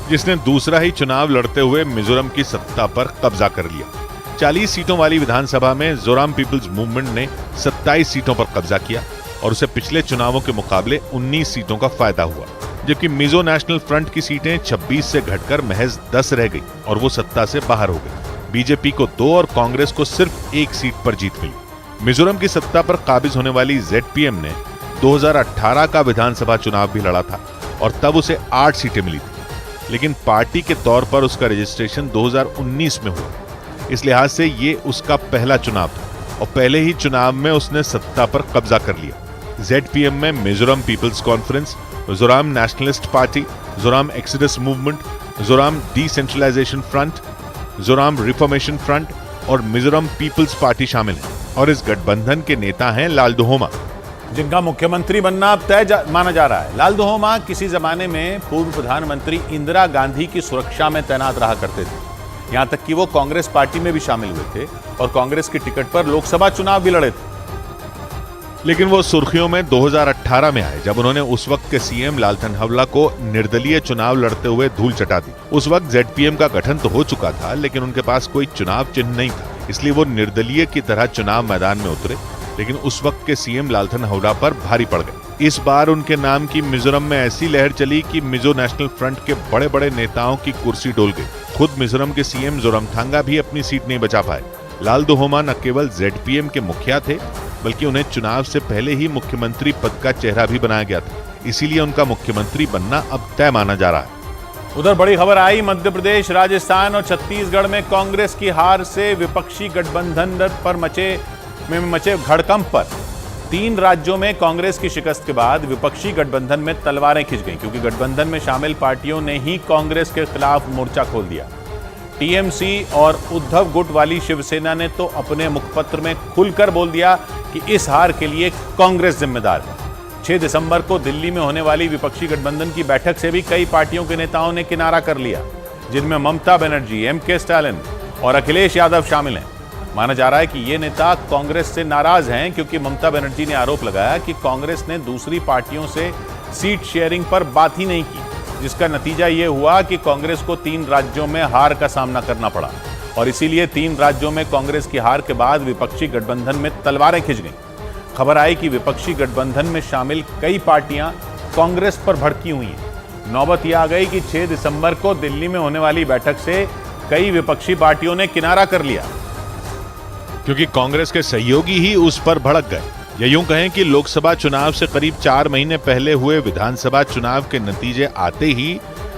जिसने दूसरा ही चुनाव लड़ते हुए मिजोरम की सत्ता पर कब्जा कर लिया। 40 सीटों वाली विधानसभा में जोराम पीपल्स मूवमेंट ने 27 सीटों पर कब्जा किया और उसे पिछले चुनावों के मुकाबले 19 सीटों का फायदा हुआ, जबकि मिजो नेशनल फ्रंट की सीटें 26 से घटकर महज 10 रह गई और वो सत्ता से बाहर हो गई। बीजेपी को 2 और कांग्रेस को सिर्फ 1 सीट पर जीत मिली। मिजोरम की सत्ता पर काबिज होने वाली ZPM ने 2018 का विधानसभा चुनाव भी लड़ा था और तब उसे 8 सीटें मिली थी, लेकिन पार्टी के तौर पर उसका रजिस्ट्रेशन 2019 में हुआ। इस लिहाज से ये उसका पहला चुनाव था और पहले ही चुनाव में उसने सत्ता पर कब्जा कर लिया। ZPM में Mizoram people's conference, Zoram nationalist party, Zoram exodus movement, Zoram decentralisation front, Zoram reformation front और मिजोरम पीपल्स पार्टी शामिल हैं और इस गठबंधन के नेता हैं लालदोहोमा, जिनका मुख्यमंत्री बनना अब तय माना जा रहा है। लालदोहोमा किसी जमाने में पूर्व प्रधानमंत्री इंदिरा गांधी की सुरक्षा में तैनात रहा करते थे, यहां तक कि वो कांग्रेस पार्टी में भी शामिल हुए थे और कांग्रेस की टिकट पर लोकसभा चुनाव भी लड़े थे। लेकिन वो सुर्खियों में 2018 में आए, जब उन्होंने उस वक्त के सीएम लालथनहवला को निर्दलीय चुनाव लड़ते हुए धूल चटा दी। उस वक्त ZPM का गठन तो हो चुका था, लेकिन उनके पास कोई चुनाव चिन्ह नहीं था, इसलिए वो निर्दलीय की तरह चुनाव मैदान में उतरे, लेकिन उस वक्त के सीएम लालथनहवला पर भारी पड़ गए। इस बार उनके नाम की मिजोरम में ऐसी लहर चली कि मिजो नेशनल फ्रंट के बड़े बड़े नेताओं की कुर्सी डोल गई। खुद मिजोरम के सीएम जोरामथांगा भी अपनी सीट नहीं बचा पाए। लालदोहोमा न केवल ZPM के मुखिया थे, बल्कि उन्हें चुनाव से पहले ही मुख्यमंत्री पद का चेहरा भी बनाया गया था, इसीलिए उनका मुख्यमंत्री बनना अब तय माना जा रहा है। उधर बड़ी खबर आई मध्य प्रदेश, राजस्थान और छत्तीसगढ़ में कांग्रेस की हार से विपक्षी गठबंधन पर मचे भड़कंप पर 3 राज्यों में कांग्रेस की शिकस्त के बाद विपक्षी गठबंधन में तलवारें खिंच गईं, क्योंकि गठबंधन में शामिल पार्टियों ने ही कांग्रेस के खिलाफ मोर्चा खोल दिया। TMC और उद्धव गुट वाली शिवसेना ने तो अपने मुखपत्र में खुलकर बोल दिया कि इस हार के लिए कांग्रेस जिम्मेदार है। 6 दिसंबर को दिल्ली में होने वाली विपक्षी गठबंधन की बैठक से भी कई पार्टियों के नेताओं ने किनारा कर लिया, जिनमें ममता बनर्जी, MK स्टालिन और अखिलेश यादव शामिल हैं। माना जा रहा है कि ये नेता कांग्रेस से नाराज हैं, क्योंकि ममता बनर्जी ने आरोप लगाया कि कांग्रेस ने दूसरी पार्टियों से सीट शेयरिंग पर बात ही नहीं की, जिसका नतीजा ये हुआ कि कांग्रेस को 3 राज्यों में हार का सामना करना पड़ा और इसीलिए 3 राज्यों में कांग्रेस की हार के बाद विपक्षी गठबंधन में तलवारें खिंच गईं। खबर आई कि विपक्षी गठबंधन में शामिल कई पार्टियां कांग्रेस पर भड़की हुई हैं। नौबत यह आ गई कि 6 दिसंबर को दिल्ली में होने वाली बैठक से कई विपक्षी पार्टियों ने किनारा कर लिया, क्योंकि कांग्रेस के सहयोगी ही उस पर भड़क गए। या यूं कहें कि लोकसभा चुनाव से करीब 4 महीने पहले हुए विधानसभा चुनाव के नतीजे आते ही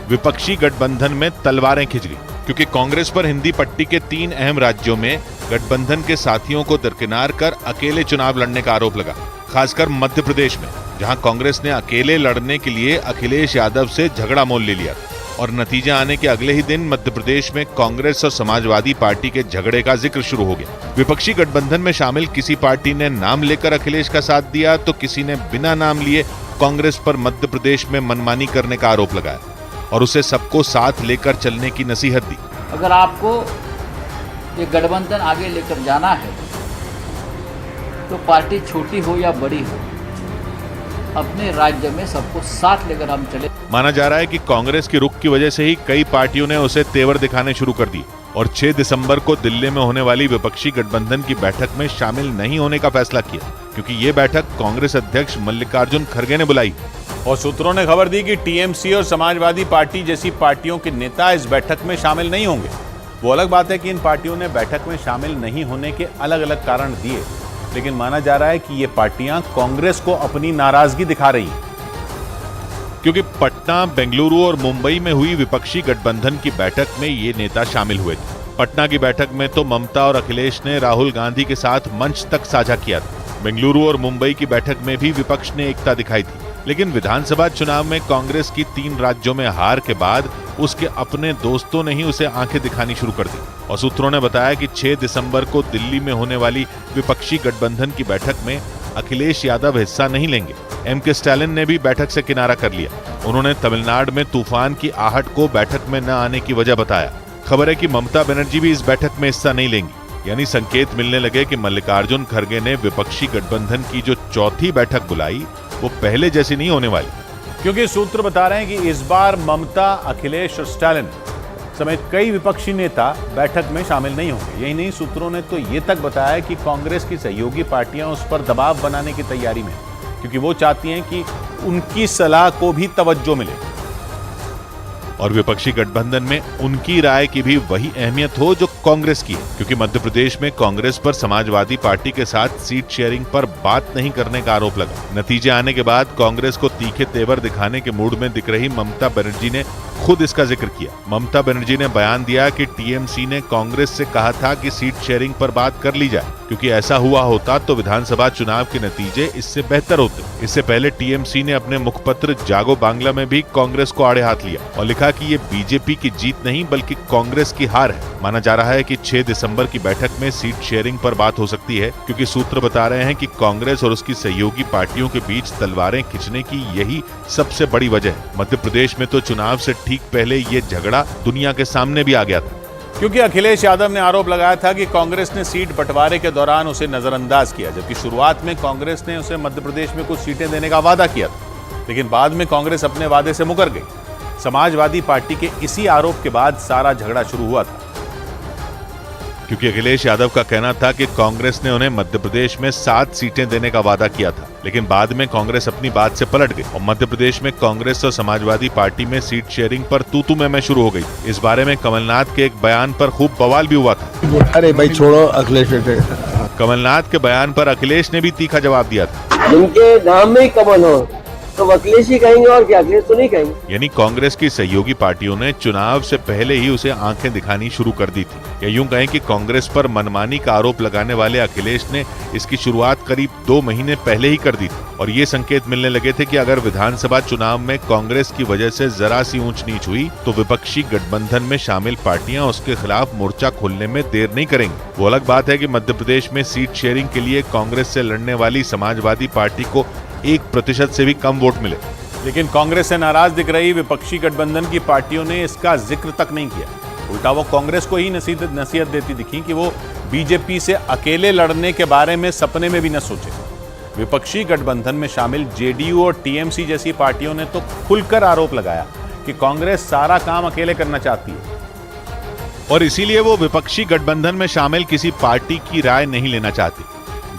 विपक्षी गठबंधन में तलवारें खिंच गई, क्योंकि कांग्रेस पर हिंदी पट्टी के 3 अहम राज्यों में गठबंधन के साथियों को दरकिनार कर अकेले चुनाव लड़ने का आरोप लगा, खासकर मध्य प्रदेश में, जहां कांग्रेस ने अकेले लड़ने के लिए अखिलेश यादव से झगड़ा मोल ले लिया। और नतीजा आने के अगले ही दिन मध्य प्रदेश में कांग्रेस और समाजवादी पार्टी के झगड़े का जिक्र शुरू हो गया। विपक्षी गठबंधन में शामिल किसी पार्टी ने नाम लेकर अखिलेश का साथ दिया तो किसी ने बिना नाम लिए कांग्रेस पर मध्य प्रदेश में मनमानी करने का आरोप लगाया और उसे सबको साथ लेकर चलने की नसीहत दी। अगर आपको ये गठबंधन आगे लेकर जाना है तो पार्टी छोटी हो या बड़ी हो, अपने राज्य में सबको साथ लेकर हम चले। माना जा रहा है कि कांग्रेस की रुख की वजह से ही कई पार्टियों ने उसे तेवर दिखाने शुरू कर दिए और 6 दिसंबर को दिल्ली में होने वाली विपक्षी गठबंधन की बैठक में शामिल नहीं होने का फैसला किया, क्योंकि ये बैठक कांग्रेस अध्यक्ष मल्लिकार्जुन खड़गे ने बुलाई। और सूत्रों ने खबर दी कि टीएमसी और समाजवादी पार्टी जैसी पार्टियों के नेता इस बैठक में शामिल नहीं होंगे। वो अलग बात है कि इन पार्टियों ने बैठक में शामिल नहीं होने के अलग अलग कारण दिए, लेकिन माना जा रहा है कि ये पार्टियां कांग्रेस को अपनी नाराजगी दिखा रही हैं, क्योंकि पटना, बेंगलुरु और मुंबई में हुई विपक्षी गठबंधन की बैठक में ये नेता शामिल हुए थे। पटना की बैठक में तो ममता और अखिलेश ने राहुल गांधी के साथ मंच तक साझा किया था। बेंगलुरु और मुंबई की बैठक में भी विपक्ष ने एकता दिखाई थी, लेकिन विधानसभा चुनाव में कांग्रेस की 3 राज्यों में हार के बाद उसके अपने दोस्तों ने ही उसे आंखें दिखानी शुरू कर दी। और सूत्रों ने बताया कि 6 दिसंबर को दिल्ली में होने वाली विपक्षी गठबंधन की बैठक में अखिलेश यादव हिस्सा नहीं लेंगे। एमके स्टालिन ने भी बैठक से किनारा कर लिया। उन्होंने तमिलनाडु में तूफान की आहट को बैठक में न आने की वजह बताया। खबर है कि ममता बनर्जी भी इस बैठक में हिस्सा नहीं लेंगी, यानी संकेत मिलने लगे कि मल्लिकार्जुन खड़गे ने विपक्षी गठबंधन की जो चौथी बैठक बुलाई वो पहले जैसी नहीं होने वाली, क्योंकि सूत्र बता रहे हैं कि इस बार ममता, अखिलेश और स्टालिन समेत कई विपक्षी नेता बैठक में शामिल नहीं होंगे। यही नहीं, सूत्रों ने तो ये तक बताया कि कांग्रेस की सहयोगी पार्टियां उस पर दबाव बनाने की तैयारी में, क्योंकि वो चाहती हैं कि उनकी सलाह को भी तवज्जो मिले और विपक्षी गठबंधन में उनकी राय की भी वही अहमियत हो जो कांग्रेस की है, क्योंकि मध्य प्रदेश में कांग्रेस पर समाजवादी पार्टी के साथ सीट शेयरिंग पर बात नहीं करने का आरोप लगा। नतीजे आने के बाद कांग्रेस को तीखे तेवर दिखाने के मूड में दिख रही ममता बनर्जी ने खुद इसका जिक्र किया। ममता बनर्जी ने बयान दिया कि टीएमसी ने कांग्रेस से कहा था कि सीट शेयरिंग पर बात कर ली जाए, क्योंकि ऐसा हुआ होता तो विधानसभा चुनाव के नतीजे इससे बेहतर होते। इससे पहले टीएमसी ने अपने मुखपत्र जागो बांग्ला में भी कांग्रेस को आड़े हाथ लिया और लिखा कि ये बीजेपी की जीत नहीं बल्कि कांग्रेस की हार है। माना जा रहा है कि 6 दिसंबर की बैठक में सीट शेयरिंग पर बात हो सकती है, क्योंकि सूत्र बता रहे हैं कि कांग्रेस और उसकी सहयोगी पार्टियों के बीच तलवारें खींचने की यही सबसे बड़ी वजह है। मध्य प्रदेश में तो चुनाव से ठीक पहले ये झगड़ा दुनिया के सामने भी आ गया था, क्योंकि अखिलेश यादव ने आरोप लगाया था कि कांग्रेस ने सीट बंटवारे के दौरान उसे नजरअंदाज किया, जबकि शुरुआत में कांग्रेस ने उसे मध्य प्रदेश में कुछ सीटें देने का वादा किया था, लेकिन बाद में कांग्रेस अपने वादे से मुकर गई। समाजवादी पार्टी के इसी आरोप के बाद सारा झगड़ा शुरू हुआ था, क्योंकि अखिलेश यादव का कहना था कि कांग्रेस ने उन्हें मध्य प्रदेश में 7 सीटें देने का वादा किया था, लेकिन बाद में कांग्रेस अपनी बात से पलट गई और मध्य प्रदेश में कांग्रेस और समाजवादी पार्टी में सीट शेयरिंग पर तू-तू मैं शुरू हो गई। इस बारे में कमलनाथ के एक बयान पर खूब बवाल भी हुआ था। अरे भाई छोड़ो अखिलेश। कमलनाथ के बयान पर अखिलेश ने भी तीखा जवाब दिया था। जिनके नाम में ही कमल हो तो अखिलेश ही कहेंगे और क्या, अखिलेश तो नहीं कहेंगे। यानी कांग्रेस की सहयोगी पार्टियों ने चुनाव से पहले ही उसे आंखें दिखानी शुरू कर दी थी, या यूं कहें कि कांग्रेस पर मनमानी का आरोप लगाने वाले अखिलेश ने इसकी शुरुआत करीब 2 महीने पहले ही कर दी थी और ये संकेत मिलने लगे थे कि अगर विधानसभा चुनाव में कांग्रेस की वजह से जरा सी ऊंच नीच हुई तो विपक्षी गठबंधन में शामिल पार्टियां उसके खिलाफ मोर्चा खोलने में देर नहीं करेंगी। वो अलग बात है कि मध्य प्रदेश में सीट शेयरिंग के लिए कांग्रेस से लड़ने वाली समाजवादी पार्टी को 1% से भी कम वोट मिले, लेकिन कांग्रेस से नाराज दिख रही विपक्षी गठबंधन की पार्टियों ने इसका जिक्र तक नहीं किया। उल्टा वो कांग्रेस को ही नसीहत देती दिखी कि वो बीजेपी से अकेले लड़ने के बारे में सपने में भी न सोचे। विपक्षी गठबंधन में शामिल जेडीयू और टीएमसी जैसी पार्टियों ने तो खुलकर आरोप लगाया कि कांग्रेस सारा काम अकेले करना चाहती है और इसीलिए वो विपक्षी गठबंधन में शामिल किसी पार्टी की राय नहीं लेना चाहती।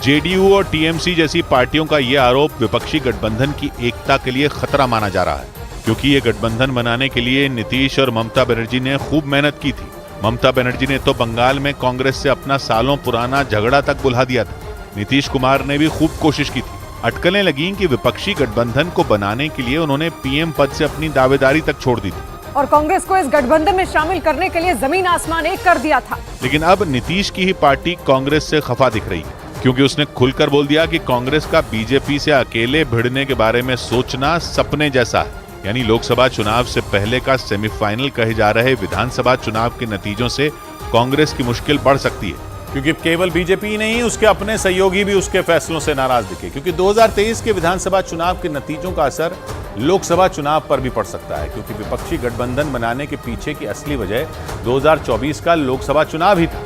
जेडीयू और टीएमसी जैसी पार्टियों का यह आरोप विपक्षी गठबंधन की एकता के लिए खतरा माना जा रहा है, क्योंकि ये गठबंधन बनाने के लिए नीतीश और ममता बनर्जी ने खूब मेहनत की थी। ममता बनर्जी ने तो बंगाल में कांग्रेस से अपना सालों पुराना झगड़ा तक बुला दिया था। नीतीश कुमार ने भी खूब कोशिश की थी। अटकलें लगीं कि विपक्षी गठबंधन को बनाने के लिए उन्होंने पीएम पद से अपनी दावेदारी तक छोड़ दी थी और कांग्रेस को इस गठबंधन में शामिल करने के लिए जमीन आसमान एक कर दिया था। लेकिन अब नीतीश की ही पार्टी कांग्रेस से खफा दिख रही है, क्योंकि उसने खुलकर बोल दिया कि कांग्रेस का बीजेपी से अकेले भिड़ने के बारे में सोचना सपने जैसा है। यानी लोकसभा चुनाव से पहले का सेमीफाइनल कहे जा रहे विधानसभा चुनाव के नतीजों से कांग्रेस की मुश्किल बढ़ सकती है, क्योंकि केवल बीजेपी नहीं, उसके अपने सहयोगी भी उसके फैसलों से नाराज दिखे। क्योंकि 2023 के विधानसभा चुनाव के नतीजों का असर लोकसभा चुनाव पर भी पड़ सकता है, क्योंकि विपक्षी गठबंधन बनाने के पीछे की असली वजह 2024 का लोकसभा चुनाव ही था।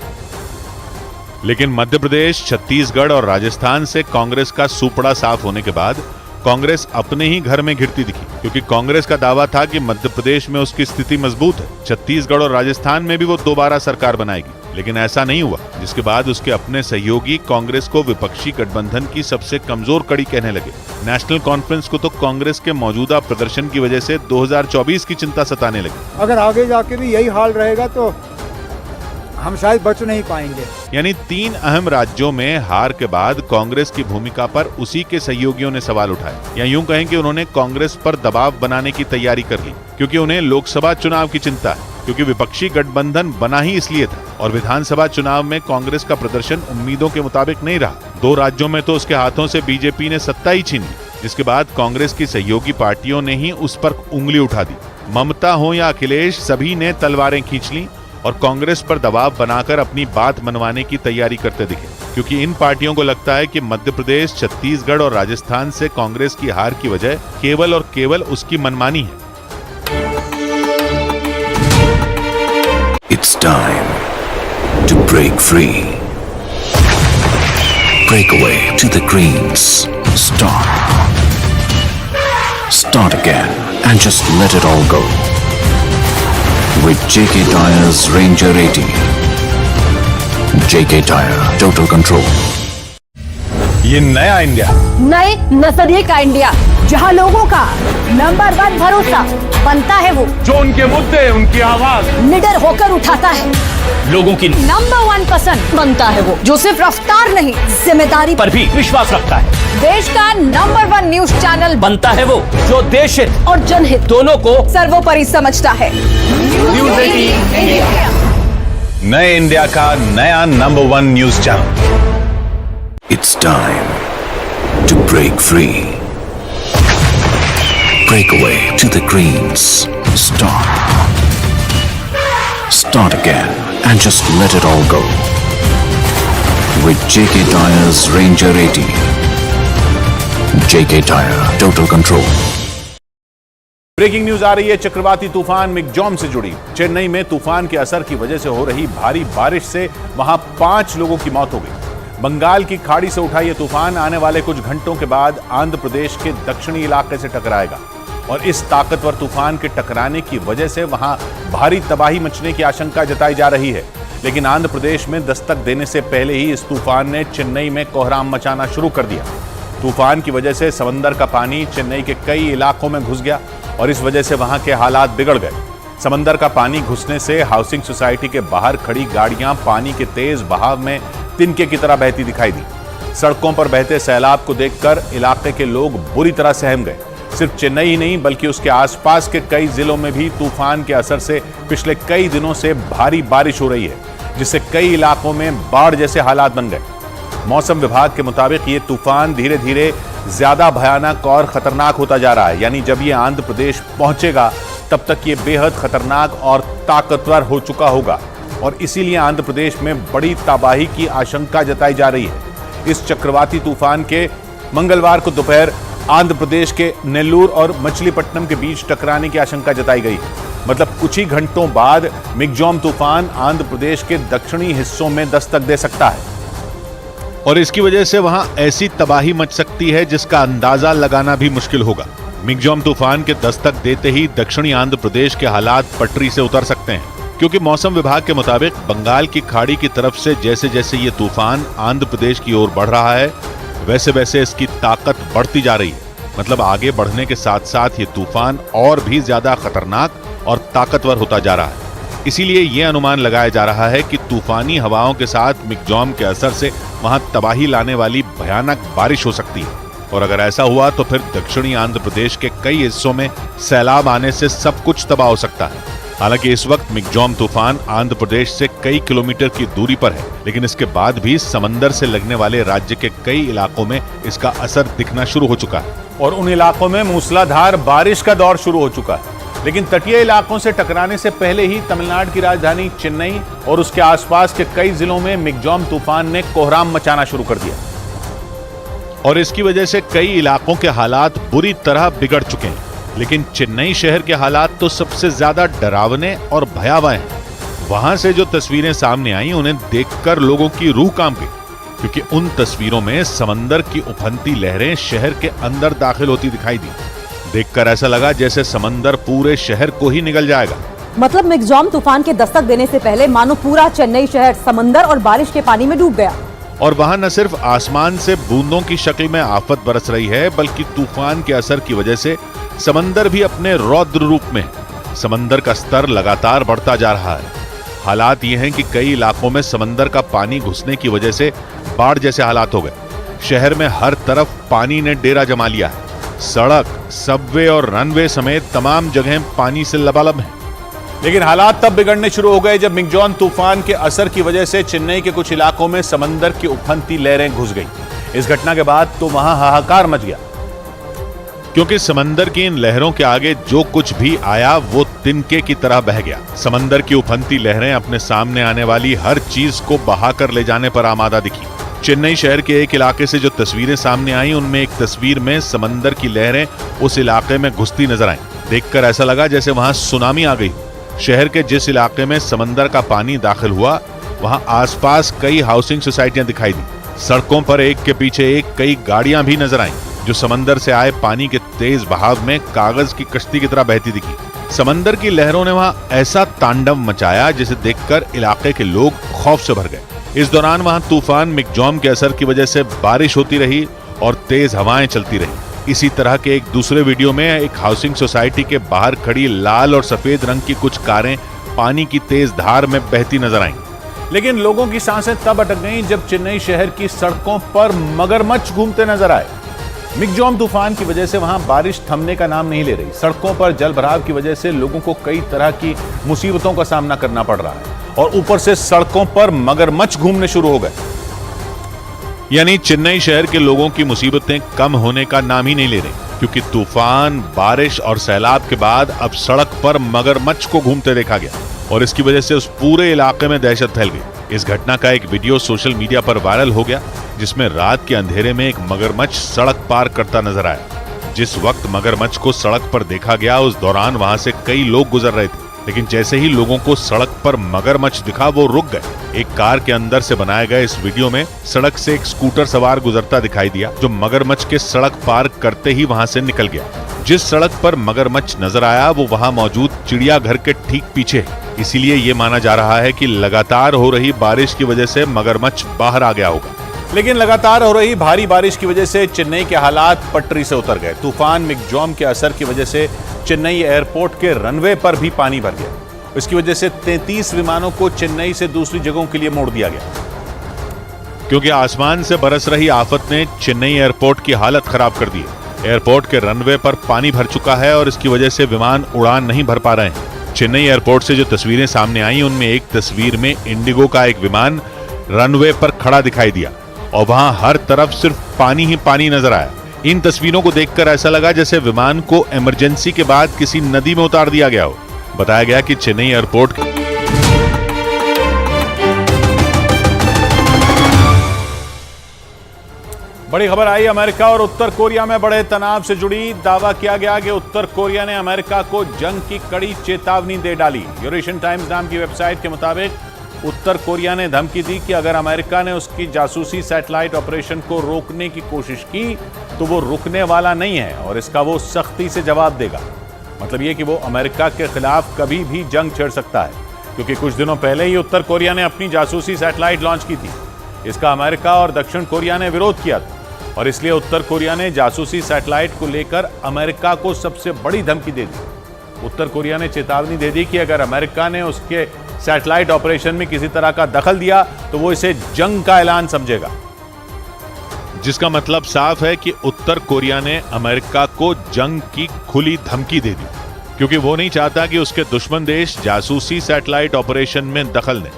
लेकिन मध्य प्रदेश, छत्तीसगढ़ और राजस्थान से कांग्रेस का सूपड़ा साफ होने के बाद कांग्रेस अपने ही घर में घिरती दिखी, क्योंकि कांग्रेस का दावा था कि मध्य प्रदेश में उसकी स्थिति मजबूत है, छत्तीसगढ़ और राजस्थान में भी वो दोबारा सरकार बनाएगी। लेकिन ऐसा नहीं हुआ, जिसके बाद उसके अपने सहयोगी कांग्रेस को विपक्षी गठबंधन की सबसे कमजोर कड़ी कहने लगे। नेशनल कॉन्फ्रेंस को तो कांग्रेस के मौजूदा प्रदर्शन की वजह से 2024 की चिंता सताने लगी। अगर आगे जाके भी यही हाल रहेगा तो हम शायद बच नहीं पाएंगे। यानी 3 अहम राज्यों में हार के बाद कांग्रेस की भूमिका पर उसी के सहयोगियों ने सवाल उठाए, या यूं कहें कि उन्होंने कांग्रेस पर दबाव बनाने की तैयारी कर ली, क्योंकि उन्हें लोकसभा चुनाव की चिंता है, क्योंकि विपक्षी गठबंधन बना ही इसलिए था और विधानसभा चुनाव में कांग्रेस का प्रदर्शन उम्मीदों के मुताबिक नहीं रहा। 2 राज्यों में तो उसके हाथों से बीजेपी ने सत्ता ही छीन ली, जिसके बाद कांग्रेस की सहयोगी पार्टियों ने ही उस पर उंगली उठा दी। ममता हो या अखिलेश, सभी ने तलवारें खींच ली और कांग्रेस पर दबाव बनाकर अपनी बात मनवाने की तैयारी करते दिखे, क्योंकि इन पार्टियों को लगता है कि मध्य प्रदेश, छत्तीसगढ़ और राजस्थान से कांग्रेस की हार की वजह केवल और केवल उसकी मनमानी है। It's time to break free. Break away to the greens. Start again and just let it all go. With JK Tyre's Ranger 80. JK Tyre, total control. ये नया इंडिया, नए नजरिए का इंडिया, जहां लोगों का नंबर 1 भरोसा बनता है वो जो उनके मुद्दे, उनकी आवाज निडर होकर उठाता है, लोगों की नंबर 1 पसंद बनता है वो जो सिर्फ रफ्तार नहीं, जिम्मेदारी पर भी विश्वास रखता है। देश का नंबर 1 न्यूज चैनल बनता है वो जो देश हित और जनहित दोनों को सर्वोपरि समझता है। न्यूज़ 18 इंडिया, नए इंडिया का नया number 1 news channel. It's time to break free. Break away to the greens. Start again and just let it all go. With JK Tyre's Ranger 80. JK Tyre, total control. Breaking news आ रही है चक्रवाती तूफान मिगजॉम से जुड़ी। चेन्नई में तूफान के असर की वजह से हो रही भारी बारिश से वहां 5 लोगों की मौत हो गई। बंगाल की खाड़ी से उठा यह तूफान आने वाले कुछ घंटों के बाद आंध्र प्रदेश के दक्षिणी इलाके से टकराएगा और इस ताकतवर तूफान के टकराने की वजह से वहां भारी तबाही मचने की आशंका जताई जा रही है। लेकिन आंध्र प्रदेश में दस्तक देने से पहले ही इस तूफान ने चेन्नई में कोहराम मचाना शुरू कर दिया। तूफान की वजह से समंदर का पानी चेन्नई के कई इलाकों में घुस गया और इस वजह से वहां के हालात बिगड़ गए। समंदर का पानी घुसने से हाउसिंग सोसाइटी के बाहर खड़ी गाड़ियां पानी के तेज बहाव में तिनके की तरह बहती दिखाई दी। सड़कों पर बहते सैलाब को देखकर इलाके के लोग बुरी तरह सहम गए। सिर्फ चेन्नई ही नहीं बल्कि उसके आसपास के कई जिलों में भी तूफान के असर से पिछले कई दिनों से भारी बारिश हो रही है, जिससे कई इलाकों में बाढ़ जैसे हालात बन गए। मौसम विभाग के मुताबिक ये तूफान धीरे धीरे ज्यादा भयानक और खतरनाक होता जा रहा है, यानी जब ये आंध्र प्रदेश पहुंचेगा तब तक ये बेहद खतरनाक और ताकतवर हो चुका होगा और इसीलिए आंध्र प्रदेश में बड़ी तबाही की आशंका जताई जा रही है। इस चक्रवाती तूफान के मंगलवार को दोपहर आंध्र प्रदेश के नेल्लूर और मछलीपट्टनम के बीच टकराने की आशंका जताई गई है। मतलब कुछ ही घंटों बाद मिगजॉम तूफान आंध्र प्रदेश के दक्षिणी हिस्सों में दस्तक दे सकता है और इसकी वजह से वहां ऐसी तबाही मच सकती है जिसका अंदाजा लगाना भी मुश्किल होगा। मिगजॉम तूफान के दस्तक देते ही दक्षिणी आंध्र प्रदेश के हालात पटरी से उतर सकते हैं, क्योंकि मौसम विभाग के मुताबिक बंगाल की खाड़ी की तरफ से जैसे जैसे ये तूफान आंध्र प्रदेश की ओर बढ़ रहा है वैसे वैसे इसकी ताकत बढ़ती जा रही है। मतलब आगे बढ़ने के साथ साथ ये तूफान और भी ज्यादा खतरनाक और ताकतवर होता जा रहा है। इसीलिए ये अनुमान लगाया जा रहा है कि तूफानी हवाओं के साथ मिगजॉम के असर से वहां तबाही लाने वाली भयानक बारिश हो सकती है और अगर ऐसा हुआ तो फिर दक्षिणी आंध्र प्रदेश के कई हिस्सों में सैलाब आने से सब कुछ तबाह हो सकता है। हालांकि इस वक्त मिगजॉम तूफान आंध्र प्रदेश से कई किलोमीटर की दूरी पर है, लेकिन इसके बाद भी समंदर से लगने वाले राज्य के कई इलाकों में इसका असर दिखना शुरू हो चुका है। और उन इलाकों में मूसलाधार बारिश का दौर शुरू हो चुका है। लेकिन तटीय इलाकों से टकराने से पहले ही तमिलनाडु की राजधानी चेन्नई और उसके आसपास के कई जिलों में मिग्जॉम तूफान ने कोहराम मचाना शुरू कर दिया और इसकी वजह से कई इलाकों के हालात बुरी तरह बिगड़ चुके हैं। लेकिन चेन्नई शहर के हालात तो सबसे ज्यादा डरावने और भयावह हैं। वहां से जो तस्वीरें सामने आई उन्हें देखकर लोगों की रूह कांप गई, क्योंकि उन तस्वीरों में समंदर की उफनती लहरें शहर के अंदर दाखिल होती दिखाई दी। देखकर ऐसा लगा जैसे समंदर पूरे शहर को ही निगल जाएगा। मतलब मिग्जॉम तूफान के दस्तक देने से पहले मानो पूरा चेन्नई शहर समंदर और बारिश के पानी में डूब गया। और वहां न सिर्फ आसमान से बूंदों की शक्ल में आफत बरस रही है, बल्कि तूफान के असर की वजह से समंदर भी अपने रौद्र रूप में है। समंदर का स्तर लगातार बढ़ता जा रहा है। हालात ये हैं कि कई इलाकों में समंदर का पानी घुसने की वजह से बाढ़ जैसे हालात हो गए। शहर में हर तरफ पानी ने डेरा जमा लिया है। सड़क, सबवे और रनवे समेत तमाम जगहें पानी से लबालब हैं। लेकिन हालात तब बिगड़ने शुरू हो गए जब मिग्जॉम तूफान के असर की वजह से चेन्नई के कुछ इलाकों में समंदर की उफनती लहरें घुस गईं। इस घटना के बाद तो वहां हाहाकार मच गया, क्योंकि समंदर की इन लहरों के आगे जो कुछ भी आया वो तिनके की तरह बह गया। समंदर की उफनती लहरें अपने सामने आने वाली हर चीज को बहाकर ले जाने पर आमादा दिखी। चेन्नई शहर के एक इलाके से जो तस्वीरें सामने आई उनमें एक तस्वीर में समंदर की लहरें उस इलाके में घुसती नजर आईं। देखकर ऐसा लगा जैसे वहां सुनामी आ गई। शहर के जिस इलाके में समंदर का पानी दाखिल हुआ वहां आसपास कई हाउसिंग सोसाइटियां दिखाई दी। सड़कों पर एक के पीछे एक कई गाड़ियां भी नजर आईं, जो समंदर से आए पानी के तेज बहाव में कागज की कश्ती की तरह बहती दिखी। समंदर की लहरों ने वहां ऐसा तांडव मचाया जिसे देखकर इलाके के लोग खौफ से भर गए। इस दौरान वहां तूफान मिग्जॉम के असर की वजह से बारिश होती रही और तेज हवाएं चलती रही। इसी तरह के एक दूसरे वीडियो में एक हाउसिंग सोसाइटी के बाहर खड़ी लाल और सफेद रंग की कुछ कारें पानी की तेज धार में बहती नजर आईं। लेकिन लोगों की सांसें तब अटक गईं जब चेन्नई शहर की सड़कों पर मगरमच्छ घूमते नजर आए। मिग्जॉम तूफान की वजह से वहां बारिश थमने का नाम नहीं ले रही। सड़कों पर जल भराव की वजह से लोगों को कई तरह की मुसीबतों का सामना करना पड़ रहा है और ऊपर से सड़कों पर मगरमच्छ घूमने शुरू हो गए। यानी चेन्नई शहर के लोगों की मुसीबतें कम होने का नाम ही नहीं ले रही, क्योंकि तूफान, बारिश और सैलाब के बाद अब सड़क पर मगरमच्छ को घूमते देखा गया और इसकी वजह से उस पूरे इलाके में दहशत फैल गई। इस घटना का एक वीडियो सोशल मीडिया पर वायरल हो गया, जिसमें रात के अंधेरे में एक मगरमच्छ सड़क पार करता नजर आया। जिस वक्त मगरमच्छ को सड़क पर देखा गया उस दौरान वहां से कई लोग गुजर रहे थे, लेकिन जैसे ही लोगों को सड़क पर मगरमच्छ दिखा वो रुक गए। एक कार के अंदर से बनाए गए इस वीडियो में सड़क से एक स्कूटर सवार गुजरता दिखाई दिया, जो मगरमच्छ के सड़क पार करते ही वहां से निकल गया। जिस सड़क पर मगरमच्छ नजर आया वो वहां मौजूद चिड़ियाघर के ठीक पीछे है। इसीलिए ये माना जा रहा है कि लगातार हो रही बारिश की वजह से मगरमच्छ बाहर आ गया होगा। लेकिन लगातार हो रही भारी बारिश की वजह से चेन्नई के हालात पटरी से उतर गए। तूफान मिग्जॉम के असर की वजह से चेन्नई एयरपोर्ट के रनवे पर भी पानी भर गया। इसकी वजह से 33 विमानों को चेन्नई से दूसरी जगहों के लिए मोड़ दिया गया, क्योंकि आसमान से बरस रही आफत ने चेन्नई एयरपोर्ट की हालत खराब कर दी है। एयरपोर्ट के रनवे पर पानी भर चुका है और इसकी वजह से विमान उड़ान नहीं भर पा रहे हैं। चेन्नई एयरपोर्ट से जो तस्वीरें सामने आई उनमें एक तस्वीर में इंडिगो का एक विमान रनवे पर खड़ा दिखाई दिया और वहां हर तरफ सिर्फ पानी ही पानी नजर आया। इन तस्वीरों को देखकर ऐसा लगा जैसे विमान को इमरजेंसी के बाद किसी नदी में उतार दिया गया हो। बताया गया कि चेन्नई एयरपोर्ट बड़ी खबर आई अमेरिका और उत्तर कोरिया में बढ़े तनाव से जुड़ी। दावा किया गया कि उत्तर कोरिया ने अमेरिका को जंग की कड़ी चेतावनी दे डाली। यूरेशियन टाइम्स नाम की वेबसाइट के मुताबिक उत्तर कोरिया ने धमकी दी कि अगर अमेरिका ने उसकी जासूसी सैटेलाइट ऑपरेशन को रोकने की कोशिश की तो वो रुकने वाला नहीं है और इसका वो सख्ती से जवाब देगा। मतलब ये कि वो अमेरिका के खिलाफ कभी भी जंग छेड़ सकता है, क्योंकि कुछ दिनों पहले ही उत्तर कोरिया ने अपनी जासूसी सैटेलाइट लॉन्च की थी। इसका अमेरिका और दक्षिण कोरिया ने विरोध किया था और इसलिए उत्तर कोरिया ने जासूसी सैटेलाइट को लेकर अमेरिका को सबसे बड़ी धमकी दे दी। उत्तर कोरिया ने चेतावनी दे दी कि अगर अमेरिका ने उसके सैटेलाइट ऑपरेशन में किसी तरह का दखल दिया तो वो इसे जंग का ऐलान समझेगा, जिसका मतलब साफ है कि उत्तर कोरिया ने अमेरिका को जंग की खुली धमकी दे दी, क्योंकि वो नहीं चाहता कि उसके दुश्मन देश जासूसी सैटेलाइट ऑपरेशन में दखल दें।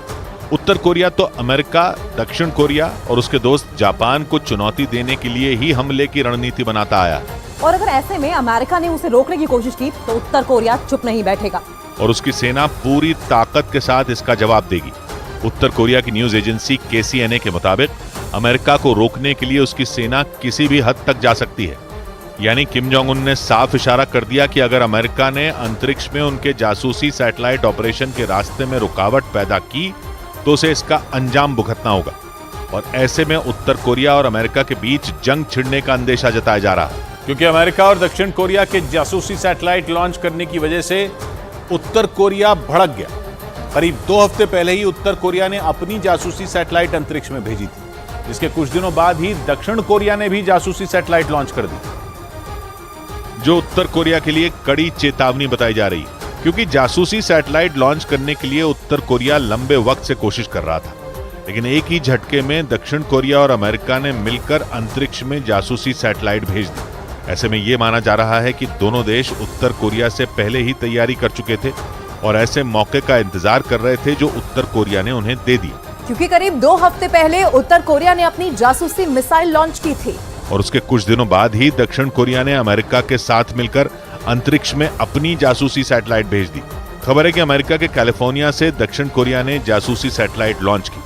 उत्तर कोरिया तो अमेरिका, दक्षिण कोरिया और उसके दोस्त जापान को चुनौती देने के लिए ही हमले की रणनीति बनाता आया। और अगर ऐसे में अमेरिका ने उसे रोकने की कोशिश की तो उत्तर कोरिया चुप नहीं बैठेगा और उसकी सेना पूरी ताकत के साथ इसका जवाब देगी। उत्तर कोरिया की न्यूज एजेंसी KCNA के मुताबिक अमेरिका को रोकने के लिए उसकी सेना किसी भी हद तक जा सकती है। यानी किम जोंग उन ने साफ इशारा कर दिया कि अगर अमेरिका ने अंतरिक्ष में उनके जासूसी सैटेलाइट ऑपरेशन के रास्ते में रुकावट पैदा की तो उसे इसका अंजाम भुगतना होगा। और ऐसे में उत्तर कोरिया और अमेरिका के बीच जंग छिड़ने का अंदेशा जताया जा रहा है, क्योंकि अमेरिका और दक्षिण कोरिया के जासूसी सैटेलाइट लॉन्च करने की वजह से उत्तर कोरिया भड़क गया। करीब 2 हफ्ते पहले ही उत्तर कोरिया ने अपनी जासूसी सैटेलाइट अंतरिक्ष में भेजी थी, जिसके कुछ दिनों बाद ही दक्षिण कोरिया ने भी जासूसी सैटेलाइट लॉन्च कर दी, जो उत्तर कोरिया के लिए कड़ी चेतावनी बताई जा रही है, क्योंकि जासूसी सैटेलाइट लॉन्च करने के लिए उत्तर कोरिया लंबे वक्त से कोशिश कर रहा था, लेकिन एक ही झटके में दक्षिण कोरिया और अमेरिका ने मिलकर अंतरिक्ष में जासूसी सैटेलाइट भेज दी। ऐसे में यह माना जा रहा है कि दोनों देश उत्तर कोरिया से पहले ही तैयारी कर चुके थे और ऐसे मौके का इंतजार कर रहे थे जो उत्तर कोरिया ने उन्हें दे दी, क्योंकि करीब 2 हफ्ते पहले उत्तर कोरिया ने अपनी जासूसी मिसाइल लॉन्च की थी और उसके कुछ दिनों बाद ही दक्षिण कोरिया ने अमेरिका के साथ मिलकर अंतरिक्ष में अपनी जासूसी सैटेलाइट भेज दी। खबर है कि अमेरिका के कैलिफोर्निया से दक्षिण कोरिया ने जासूसी सैटेलाइट लॉन्च की।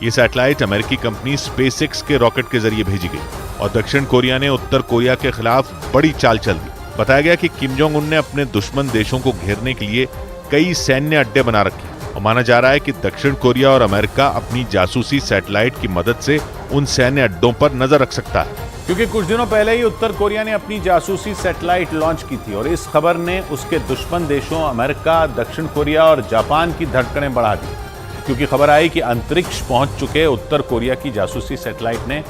ये सैटेलाइट अमेरिकी कंपनी SpaceX के रॉकेट के जरिए भेजी गई और दक्षिण कोरिया ने उत्तर कोरिया के खिलाफ बड़ी चाल चल दी। बताया गया कि किम जोंग उन ने अपने दुश्मन देशों को घेरने के लिए कई सैन्य अड्डे बना रखे और माना जा रहा है कि दक्षिण कोरिया और अमेरिका अपनी जासूसी सैटेलाइट की मदद से उन सैन्य अड्डों पर नजर रख सकता है, क्योंकि कुछ दिनों पहले ही उत्तर कोरिया ने अपनी जासूसी सैटेलाइट लॉन्च की थी और इस खबर ने उसके दुश्मन देशों अमेरिका, दक्षिण कोरिया और जापान की धड़कनें बढ़ा दी, क्योंकि खबर आई कि अंतरिक्ष पहुंच चुके उत्तर कोरिया की जासूसी सैटेलाइट ने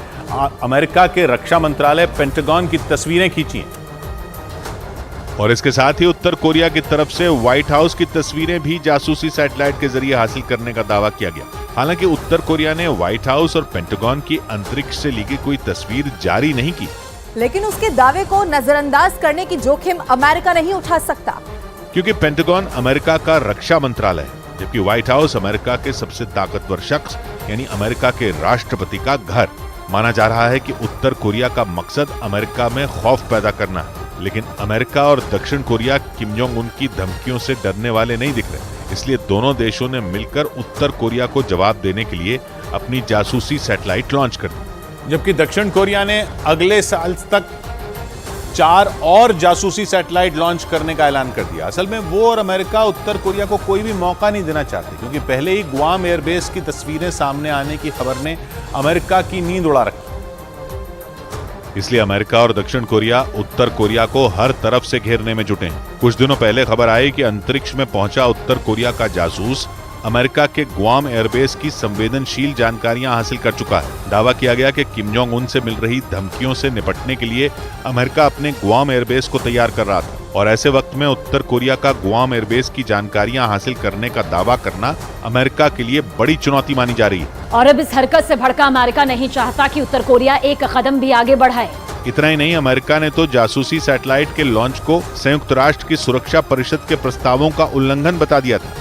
अमेरिका के रक्षा मंत्रालय पेंटागन की तस्वीरें खींची हैं और इसके साथ ही उत्तर कोरिया की तरफ से व्हाइट हाउस की तस्वीरें भी जासूसी सैटेलाइट के जरिए हासिल करने का दावा किया गया। हालांकि उत्तर कोरिया ने व्हाइट हाउस और पेंटागन की अंतरिक्ष से ली गई कोई तस्वीर जारी नहीं की, लेकिन उसके दावे को नजरअंदाज करने की जोखिम अमेरिका नहीं उठा सकता, क्योंकि पेंटागन अमेरिका का रक्षा मंत्रालय है, जबकि व्हाइट हाउस अमेरिका के सबसे ताकतवर शख्स यानी अमेरिका के राष्ट्रपति का घर। माना जा रहा है कि उत्तर कोरिया का मकसद अमेरिका में खौफ पैदा करना है, लेकिन अमेरिका और दक्षिण कोरिया किम जोंग उन की धमकियों से डरने वाले नहीं दिख रहे, इसलिए दोनों देशों ने मिलकर उत्तर कोरिया को जवाब देने के लिए अपनी जासूसी सैटेलाइट लॉन्च कर दी। जबकि दक्षिण कोरिया ने अगले साल तक 4 और जासूसी सैटेलाइट लॉन्च करने का ऐलान कर दिया। असल में वो और अमेरिका उत्तर कोरिया को कोई भी मौका नहीं देना चाहते, क्योंकि पहले ही गुआम एयरबेस की तस्वीरें सामने आने की खबर ने अमेरिका की नींद उड़ा रखी। इसलिए अमेरिका और दक्षिण कोरिया उत्तर कोरिया को हर तरफ से घेरने में जुटे हैं। कुछ दिनों पहले खबर आई कि अंतरिक्ष में पहुंचा उत्तर कोरिया का जासूस अमेरिका के गुआम एयरबेस की संवेदनशील जानकारियां हासिल कर चुका है। दावा किया गया कि किम जोंग उन से मिल रही धमकियों से निपटने के लिए अमेरिका अपने गुआम एयरबेस को तैयार कर रहा था और ऐसे वक्त में उत्तर कोरिया का गुआम एयरबेस की जानकारियां हासिल करने का दावा करना अमेरिका के लिए बड़ी चुनौती मानी जा रही है। और अब इस हरकत से भड़का अमेरिका नहीं चाहता कि उत्तर कोरिया एक कदम भी आगे बढ़ाए। इतना ही नहीं, अमेरिका ने तो जासूसी सैटेलाइट के लॉन्च को संयुक्त राष्ट्र की सुरक्षा परिषद के प्रस्तावों का उल्लंघन बता दिया था।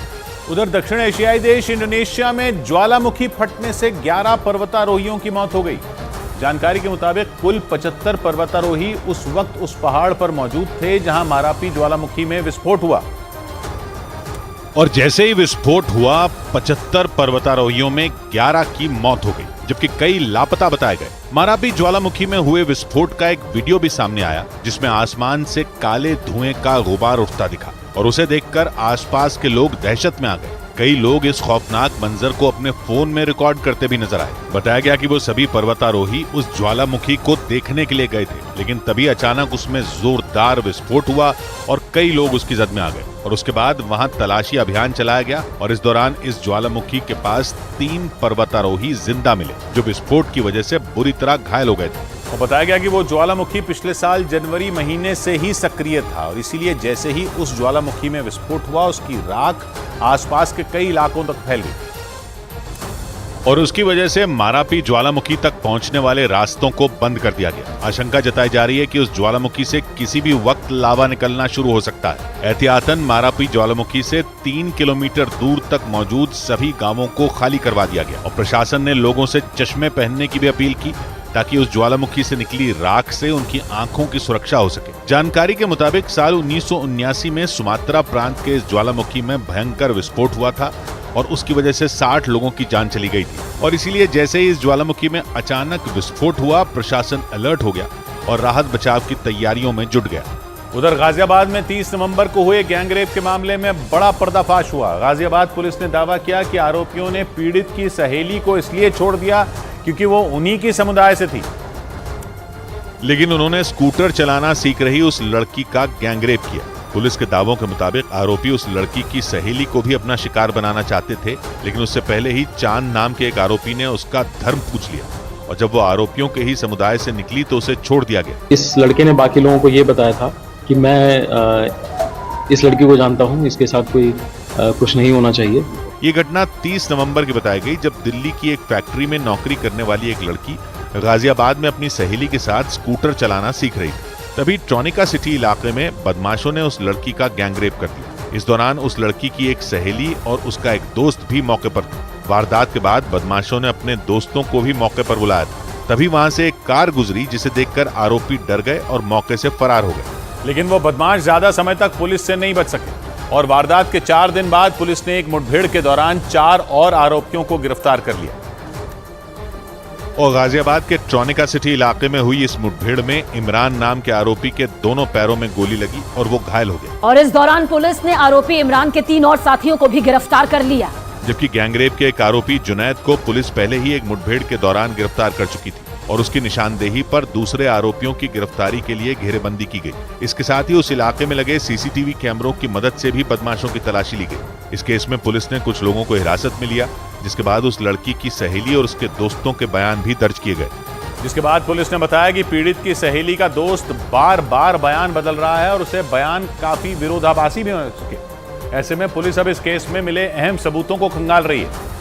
उधर दक्षिण एशियाई देश इंडोनेशिया में ज्वालामुखी फटने से 11 पर्वतारोहियों की मौत हो गई। जानकारी के मुताबिक कुल 75 पर्वतारोही उस वक्त उस पहाड़ पर मौजूद थे जहां मारापी ज्वालामुखी में विस्फोट हुआ और जैसे ही विस्फोट हुआ 75 पर्वतारोहियों में 11 की मौत हो गई, जबकि कई लापता बताए गए। मारापी ज्वालामुखी में हुए विस्फोट का एक वीडियो भी सामने आया, जिसमें आसमान से काले धुएं का गुबार उठता दिखा और उसे देखकर आसपास के लोग दहशत में आ गए। कई लोग इस खौफनाक मंजर को अपने फोन में रिकॉर्ड करते भी नजर आए। बताया गया कि वो सभी पर्वतारोही उस ज्वालामुखी को देखने के लिए गए थे, लेकिन तभी अचानक उसमें जोरदार विस्फोट हुआ और कई लोग उसकी जद में आ गए और उसके बाद वहां तलाशी अभियान चलाया गया और इस दौरान इस ज्वालामुखी के पास 3 पर्वतारोही जिंदा मिले, जो विस्फोट की वजह से बुरी तरह घायल हो गए थे। और बताया गया कि वो ज्वालामुखी पिछले साल जनवरी महीने से ही सक्रिय था और इसीलिए जैसे ही उस ज्वालामुखी में विस्फोट हुआ उसकी राख आसपास के कई इलाकों तक फैल गई और उसकी वजह से मारापी ज्वालामुखी तक पहुंचने वाले रास्तों को बंद कर दिया गया। आशंका जताई जा रही है कि उस ज्वालामुखी से किसी भी वक्त लावा निकलना शुरू हो सकता है। एहतियातन मारापी ज्वालामुखी से 3 किलोमीटर दूर तक मौजूद सभी गांवों को खाली करवा दिया गया और प्रशासन ने लोगों से चश्मे पहनने की भी अपील की, ताकि उस ज्वालामुखी से निकली राख से उनकी आंखों की सुरक्षा हो सके। जानकारी के मुताबिक साल 1979 में सुमात्रा प्रांत के इस ज्वालामुखी में भयंकर विस्फोट हुआ था और उसकी वजह से 60 लोगों की जान चली गई थी और इसीलिए जैसे ही इस ज्वालामुखी में अचानक विस्फोट हुआ, प्रशासन अलर्ट हो गया और राहत बचाव की तैयारियों में जुट गया। उधर गाजियाबाद में 30 नवंबर को हुए गैंगरेप के मामले में बड़ा पर्दाफाश हुआ। गाजियाबाद पुलिस ने दावा किया कि आरोपियों ने पीड़ित की सहेली को इसलिए छोड़ दिया क्योंकि वो उन्हीं की समुदाय से थी, लेकिन उन्होंने स्कूटर चलाना सीख रही उस लड़की का गैंगरेप किया। पुलिस के दावों के मुताबिक आरोपी उस लड़की की सहेली को भी अपना शिकार बनाना चाहते थे, लेकिन उससे पहले ही चांद नाम के एक आरोपी ने उसका धर्म पूछ लिया और जब वो आरोपियों के ही समुदाय से निकली तो उसे छोड़ दिया गया। इस लड़के ने बाकी लोगों को ये बताया था कि मैं इस लड़की को जानता हूँ, इसके साथ कोई कुछ नहीं होना चाहिए। ये घटना 30 नवंबर की बताई गई जब दिल्ली की एक फैक्ट्री में नौकरी करने वाली एक लड़की गाजियाबाद में अपनी सहेली के साथ स्कूटर चलाना सीख रही थी। तभी ट्रॉनिका सिटी इलाके में बदमाशों ने उस लड़की का गैंगरेप कर दिया। इस दौरान उस लड़की की एक सहेली और उसका एक दोस्त भी मौके पर थे। वारदात के बाद बदमाशों ने अपने दोस्तों को भी मौके पर बुलाया था। तभी वहां से एक कार गुजरी जिसे देखकर आरोपी डर गए और मौके से फरार हो गए, लेकिन वो बदमाश ज्यादा समय तक पुलिस से नहीं बच सके और वारदात के 4 दिन बाद पुलिस ने एक मुठभेड़ के दौरान 4 और आरोपियों को गिरफ्तार कर लिया और गाजियाबाद के ट्रॉनिका सिटी इलाके में हुई इस मुठभेड़ में इमरान नाम के आरोपी के दोनों पैरों में गोली लगी और वो घायल हो गया। और इस दौरान पुलिस ने आरोपी इमरान के 3 और साथियों को भी गिरफ्तार कर लिया, जबकि गैंगरेप के एक आरोपी जुनैद को पुलिस पहले ही एक मुठभेड़ के दौरान गिरफ्तार कर चुकी थी और उसकी निशानदेही पर दूसरे आरोपियों की गिरफ्तारी के लिए घेरेबंदी की गई। इसके साथ ही उस इलाके में लगे सीसीटीवी कैमरों की मदद से भी बदमाशों की तलाशी ली गई। इस केस में पुलिस ने कुछ लोगों को हिरासत में लिया, जिसके बाद उस लड़की की सहेली और उसके दोस्तों के बयान भी दर्ज किए गए। जिसके बाद पुलिस ने बताया कि पीड़ित की सहेली का दोस्त बार बार बयान बदल रहा है और उसे बयान काफी विरोधाभासी भी हो चुके। ऐसे में पुलिस अब इस केस में मिले अहम सबूतों को खंगाल रही है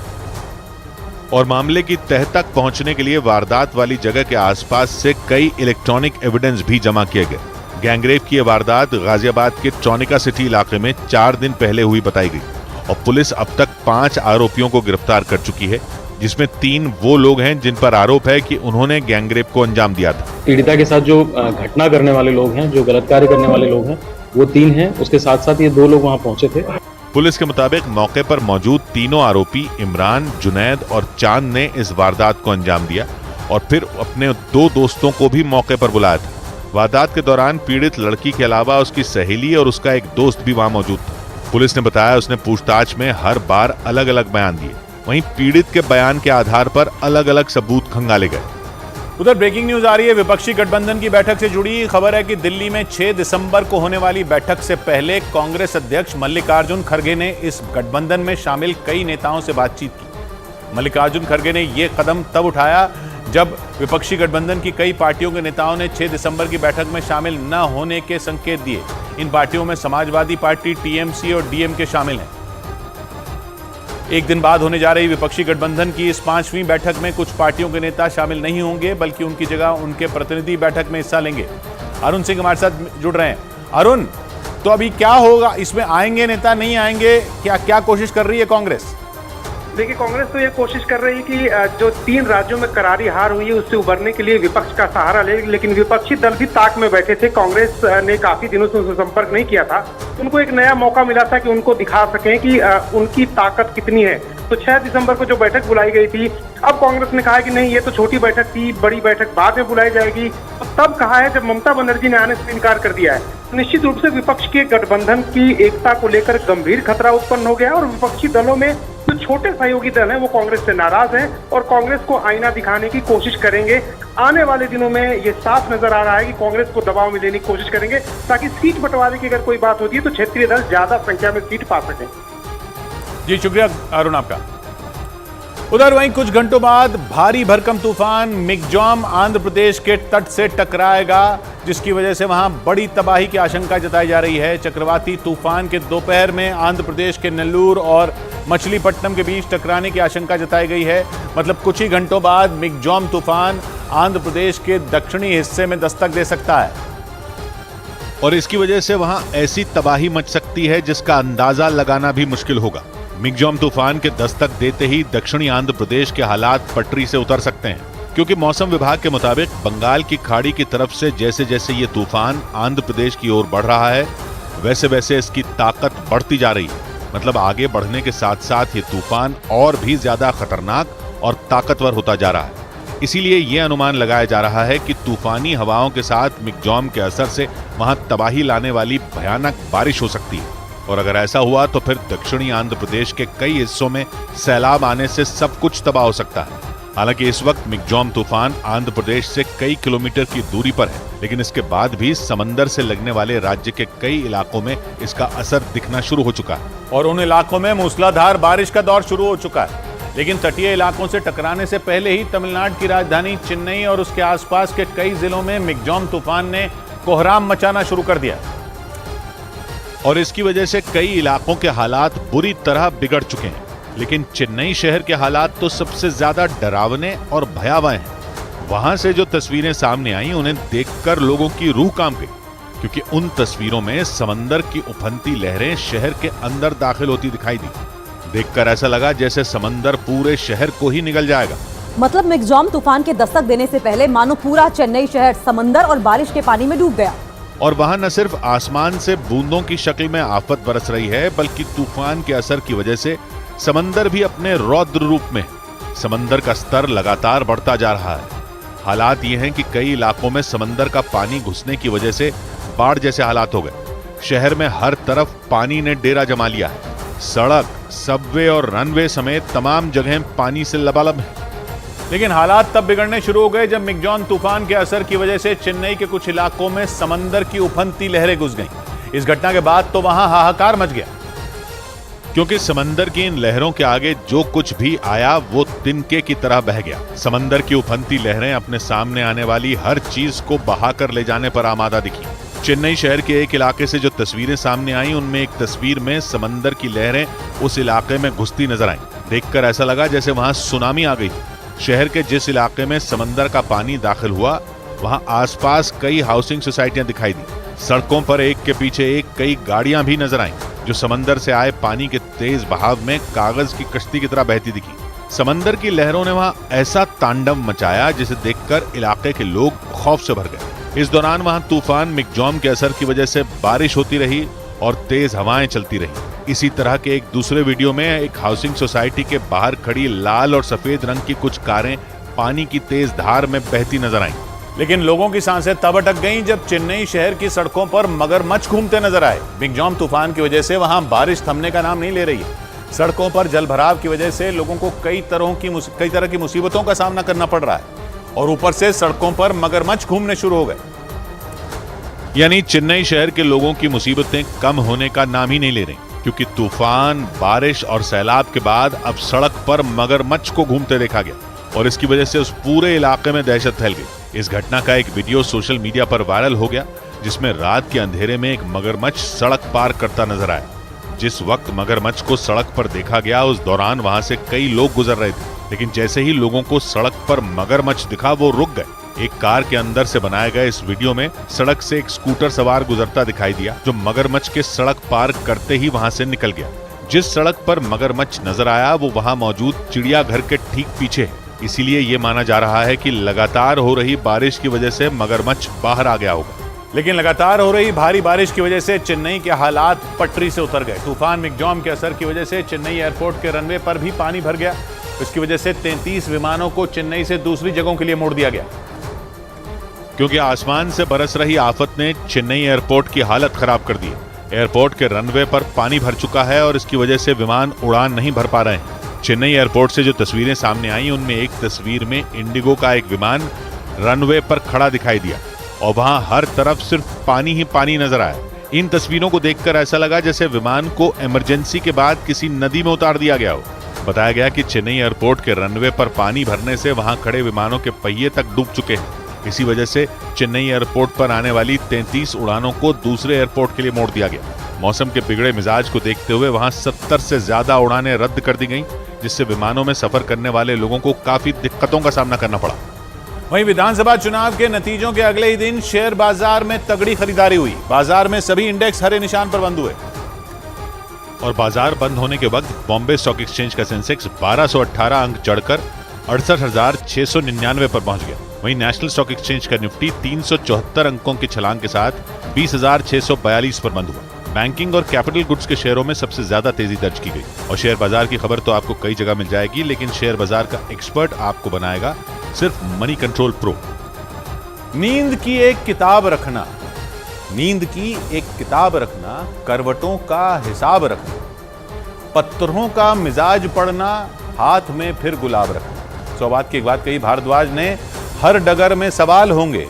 और मामले की तह तक पहुंचने के लिए वारदात वाली जगह के आसपास से कई इलेक्ट्रॉनिक एविडेंस भी जमा किए गए। गैंगरेप की यह वारदात गाजियाबाद के ट्रॉनिका सिटी इलाके में 4 दिन पहले हुई बताई गई और पुलिस अब तक 5 आरोपियों को गिरफ्तार कर चुकी है, जिसमें 3 वो लोग हैं जिन पर आरोप है कि उन्होंने गैंगरेप को अंजाम दिया था। पीड़िता के साथ जो घटना करने वाले लोग हैं, जो गलत कार्य करने वाले लोग हैं, वो 3 हैं। उसके साथ साथ ये 2 लोग वहाँ पहुंचे थे। पुलिस के मुताबिक मौके पर मौजूद तीनों आरोपी इमरान, जुनैद और चांद ने इस वारदात को अंजाम दिया और फिर अपने 2 दोस्तों को भी मौके पर बुलाया था। वारदात के दौरान पीड़ित लड़की के अलावा उसकी सहेली और उसका एक दोस्त भी वहां मौजूद था। पुलिस ने बताया उसने पूछताछ में हर बार अलग अलग बयान दिए। वहीं पीड़ित के बयान के आधार पर अलग अलग सबूत खंगाले गए। उधर ब्रेकिंग न्यूज आ रही है। विपक्षी गठबंधन की बैठक से जुड़ी खबर है कि दिल्ली में 6 दिसंबर को होने वाली बैठक से पहले कांग्रेस अध्यक्ष मल्लिकार्जुन खड़गे ने इस गठबंधन में शामिल कई नेताओं से बातचीत की। मल्लिकार्जुन खड़गे ने यह कदम तब उठाया जब विपक्षी गठबंधन की कई पार्टियों के नेताओं ने 6 दिसंबर की बैठक में शामिल न होने के संकेत दिए। इन पार्टियों में समाजवादी पार्टी, टीएमसी और डीएमके शामिल हैं। एक दिन बाद होने जा रही विपक्षी गठबंधन की इस 5वीं बैठक में कुछ पार्टियों के नेता शामिल नहीं होंगे, बल्कि उनकी जगह उनके प्रतिनिधि बैठक में हिस्सा लेंगे। अरुण सिंह हमारे साथ जुड़ रहे हैं। अरुण, तो अभी क्या होगा? इसमें आएंगे नेता, नहीं आएंगे? क्या कोशिश कर रही है कांग्रेस? देखिए, कांग्रेस तो ये कोशिश कर रही है कि जो 3 राज्यों में करारी हार हुई है उससे उबरने के लिए विपक्ष का सहारा ले, लेकिन विपक्षी दल भी ताक में बैठे थे। कांग्रेस ने काफी दिनों से उनसे संपर्क नहीं किया था। उनको एक नया मौका मिला था कि उनको दिखा सकें कि उनकी ताकत कितनी है। तो 6 दिसंबर को जो बैठक बुलाई गई थी, अब कांग्रेस ने कहा कि नहीं, ये तो छोटी बैठक थी, बड़ी बैठक बाद में बुलाई जाएगी। और तब कहा है जब ममता बनर्जी ने आने से इनकार कर दिया है। निश्चित रूप से विपक्ष के गठबंधन की एकता को लेकर गंभीर खतरा उत्पन्न हो गया और विपक्षी दलों में जो छोटे सहयोगी दल हैं वो कांग्रेस से नाराज हैं और कांग्रेस को आईना दिखाने की कोशिश करेंगे। आने वाले दिनों में ये साफ नजर आ रहा है कि कांग्रेस को दबाव में लेने की कोशिश करेंगे ताकि सीट बंटवारे की अगर कोई बात होती है तो क्षेत्रीय दल ज्यादा संख्या में सीट पा सकें। जी शुक्रिया अरुण आपका। उधर वहीं कुछ घंटों बाद भारी भरकम तूफान मिग्जॉम आंध्र प्रदेश के तट से टकराएगा, जिसकी वजह से वहां बड़ी तबाही की आशंका जताई जा रही है। चक्रवाती तूफान के दोपहर में आंध्र प्रदेश के नेल्लूर और मछलीपट्टनम के बीच टकराने की आशंका जताई गई है। मतलब कुछ ही घंटों बाद मिग्जॉम तूफान आंध्र प्रदेश के दक्षिणी हिस्से में दस्तक दे सकता है और इसकी वजह से वहां ऐसी तबाही मच सकती है जिसका अंदाजा लगाना भी मुश्किल होगा। मिग्जॉम तूफान के दस्तक देते ही दक्षिणी आंध्र प्रदेश के हालात पटरी से उतर सकते हैं। क्योंकि मौसम विभाग के मुताबिक बंगाल की खाड़ी की तरफ से जैसे जैसे ये तूफान आंध्र प्रदेश की ओर बढ़ रहा है, वैसे वैसे इसकी ताकत बढ़ती जा रही है। मतलब आगे बढ़ने के साथ साथ ये तूफान और भी ज्यादा खतरनाक और ताकतवर होता जा रहा है। इसीलिए ये अनुमान लगाया जा रहा है कि तूफानी हवाओं के साथ मिग्जॉम के असर से वहां तबाही लाने वाली भयानक बारिश हो सकती है। और अगर ऐसा हुआ तो फिर दक्षिणी आंध्र प्रदेश के कई हिस्सों में सैलाब आने से सब कुछ तबाह हो सकता है। हालांकि इस वक्त मिग्जॉम तूफान आंध्र प्रदेश से कई किलोमीटर की दूरी पर है, लेकिन इसके बाद भी समंदर से लगने वाले राज्य के कई इलाकों में इसका असर दिखना शुरू हो चुका है और उन इलाकों में मूसलाधार बारिश का दौर शुरू हो चुका है। लेकिन तटीय इलाकों से टकराने से पहले ही तमिलनाडु की राजधानी चेन्नई और उसके आसपास के कई जिलों में मिग्जॉम तूफान ने कोहराम मचाना शुरू कर दिया और इसकी वजह से कई इलाकों के हालात बुरी तरह बिगड़ चुके हैं। लेकिन चेन्नई शहर के हालात तो सबसे ज्यादा डरावने और भयावह हैं। वहां से जो तस्वीरें सामने आई उन्हें देखकर लोगों की रूह कांप गई, क्योंकि उन तस्वीरों में समंदर की उफनती लहरें शहर के अंदर दाखिल होती दिखाई दी। देखकर ऐसा लगा जैसे समंदर पूरे शहर को ही निगल जाएगा। मतलब मिग्जॉम तूफान के दस्तक देने से पहले मानो पूरा चेन्नई शहर समंदर और बारिश के पानी में डूब गया। और वहां न सिर्फ आसमान से बूंदों की शक्ल में आफत बरस रही है, बल्कि तूफान के असर की वजह से समंदर भी अपने रौद्र रूप में। समंदर का स्तर लगातार बढ़ता जा रहा है। हालात ये हैं कि कई इलाकों में समंदर का पानी घुसने की वजह से बाढ़ जैसे हालात हो गए। शहर में हर तरफ पानी ने डेरा जमा लिया है। सड़क, सबवे और रनवे समेत तमाम जगहें पानी से लबालब हैं। लेकिन हालात तब बिगड़ने शुरू हो गए जब मिग्जॉम तूफान के असर की वजह से चेन्नई के कुछ इलाकों में समंदर की उफनती लहरें घुस गईं। इस घटना के बाद तो वहां हाहाकार मच गया, क्योंकि समंदर की इन लहरों के आगे जो कुछ भी आया वो तिनके की तरह बह गया। समंदर की उफनती लहरें अपने सामने आने वाली हर चीज को बहाकर ले जाने पर आमादा दिखी। चेन्नई शहर के एक इलाके से जो तस्वीरें सामने आई उनमें एक तस्वीर में समंदर की लहरें उस इलाके में घुसती नजर आईं। देखकर ऐसा लगा जैसे वहां सुनामी आ गई। शहर के जिस इलाके में समंदर का पानी दाखिल हुआ वहां आसपास कई हाउसिंग सोसाइटियां दिखाई दी। सड़कों पर एक के पीछे एक कई गाड़ियां भी नजर आईं, जो समंदर से आए पानी के तेज बहाव में कागज की कश्ती की तरह बहती दिखी। समंदर की लहरों ने वहां ऐसा तांडव मचाया जिसे देखकर इलाके के लोग खौफ से भर गए। इस दौरान वहां तूफान मिग्जॉम के असर की वजह से बारिश होती रही और तेज हवाएं चलती रही। इसी तरह के एक दूसरे वीडियो में एक हाउसिंग सोसाइटी के बाहर खड़ी लाल और सफेद रंग की कुछ कारें पानी की तेज धार में बहती नजर आईं। लेकिन लोगों की सांसें तब अटक गईं जब चेन्नई शहर की सड़कों पर मगरमच्छ घूमते नजर आए। मिग्जॉम तूफान की वजह से वहां बारिश थमने का नाम नहीं ले रही है। सड़कों पर जलभराव की वजह से लोगों को कई तरह की मुसीबतों का सामना करना पड़ रहा है और ऊपर से सड़कों पर मगरमच्छ घूमने शुरू हो गए। यानी चेन्नई शहर के लोगों की मुसीबतें कम होने का नाम ही नहीं ले रही, क्योंकि तूफान, बारिश और सैलाब के बाद अब सड़क पर मगरमच्छ को घूमते देखा गया और इसकी वजह से उस पूरे इलाके में दहशत फैल गई। इस घटना का एक वीडियो सोशल मीडिया पर वायरल हो गया, जिसमें रात के अंधेरे में एक मगरमच्छ सड़क पार करता नजर आया। जिस वक्त मगरमच्छ को सड़क पर देखा गया उस दौरान वहां से कई लोग गुजर रहे थे, लेकिन जैसे ही लोगों को सड़क पर मगरमच्छ दिखा वो रुक गए। एक कार के अंदर से बनाए गए इस वीडियो में सड़क से एक स्कूटर सवार गुजरता दिखाई दिया, जो मगरमच्छ के सड़क पार करते ही वहां से निकल गया। जिस सड़क पर मगरमच्छ नजर आया वो वहां मौजूद चिड़ियाघर के ठीक पीछे है। इसीलिए ये माना जा रहा है कि लगातार हो रही बारिश की वजह से मगरमच्छ बाहर आ गया होगा। लेकिन लगातार हो रही भारी बारिश की वजह से चेन्नई के हालात पटरी से उतर गए। तूफान मिग्जॉम के असर की वजह से चेन्नई एयरपोर्ट के रनवे पर भी पानी भर गया। इसकी वजह से 33 विमानों को चेन्नई से दूसरी जगहों के लिए मोड़ दिया गया, क्योंकि आसमान से बरस रही आफत ने चेन्नई एयरपोर्ट की हालत खराब कर दी है। एयरपोर्ट के रनवे पर पानी भर चुका है और इसकी वजह से विमान उड़ान नहीं भर पा रहे हैं। चेन्नई एयरपोर्ट से जो तस्वीरें सामने आई उनमें एक तस्वीर में इंडिगो का एक विमान रनवे पर खड़ा दिखाई दिया और वहां हर तरफ सिर्फ पानी ही पानी नजर आया। इन तस्वीरों को देखकर ऐसा लगा जैसे विमान को इमरजेंसी के बाद किसी नदी में उतार दिया गया हो। बताया गया कि चेन्नई एयरपोर्ट के रनवे पर पानी भरने से वहां खड़े विमानों के पहिए तक डूब चुके हैं। इसी वजह से चेन्नई एयरपोर्ट पर आने वाली 33 उड़ानों को दूसरे एयरपोर्ट के लिए मोड़ दिया गया। मौसम के बिगड़े मिजाज को देखते हुए वहां 70 से ज्यादा उड़ानें रद्द कर दी गईं, जिससे विमानों में सफर करने वाले लोगों को काफी दिक्कतों का सामना करना पड़ा। वहीं विधानसभा चुनाव के नतीजों के अगले ही दिन शेयर बाजार में तगड़ी खरीदारी हुई। बाजार में सभी इंडेक्स हरे निशान पर बंद हुए और बाजार बंद होने के वक्त बॉम्बे स्टॉक एक्सचेंज का सेंसेक्स 1218 अंक चढ़कर 68,699 पर पहुंच गया। वहीं नेशनल स्टॉक एक्सचेंज का निफ्टी 374 अंकों के छलांग के साथ 20,642 पर बंद हुआ। बैंकिंग और कैपिटल गुड्स के शेयरों में सबसे ज्यादा तेजी दर्ज की गई। और शेयर बाजार की खबर तो आपको कई जगह मिल जाएगी, लेकिन शेयर बाजार का एक्सपर्ट आपको बनाएगा सिर्फ मनी कंट्रोल प्रो। नींद की एक किताब रखना, नींद की एक किताब रखना, करवटों का हिसाब रखना, पत्थरों का मिजाज पढ़ना, हाथ में फिर गुलाब रखना। 100 बात की एक बात कही भारद्वाज ने, हर डगर में सवाल होंगे,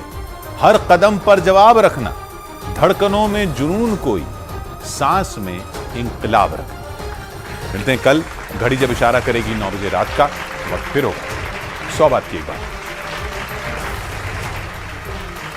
हर कदम पर जवाब रखना, धड़कनों में जुनून कोई, सांस में इंकलाब रखना। मिलते हैं कल, घड़ी जब इशारा करेगी 9 बजे रात का, वक्त फिर होगा 100 बात की एक बात।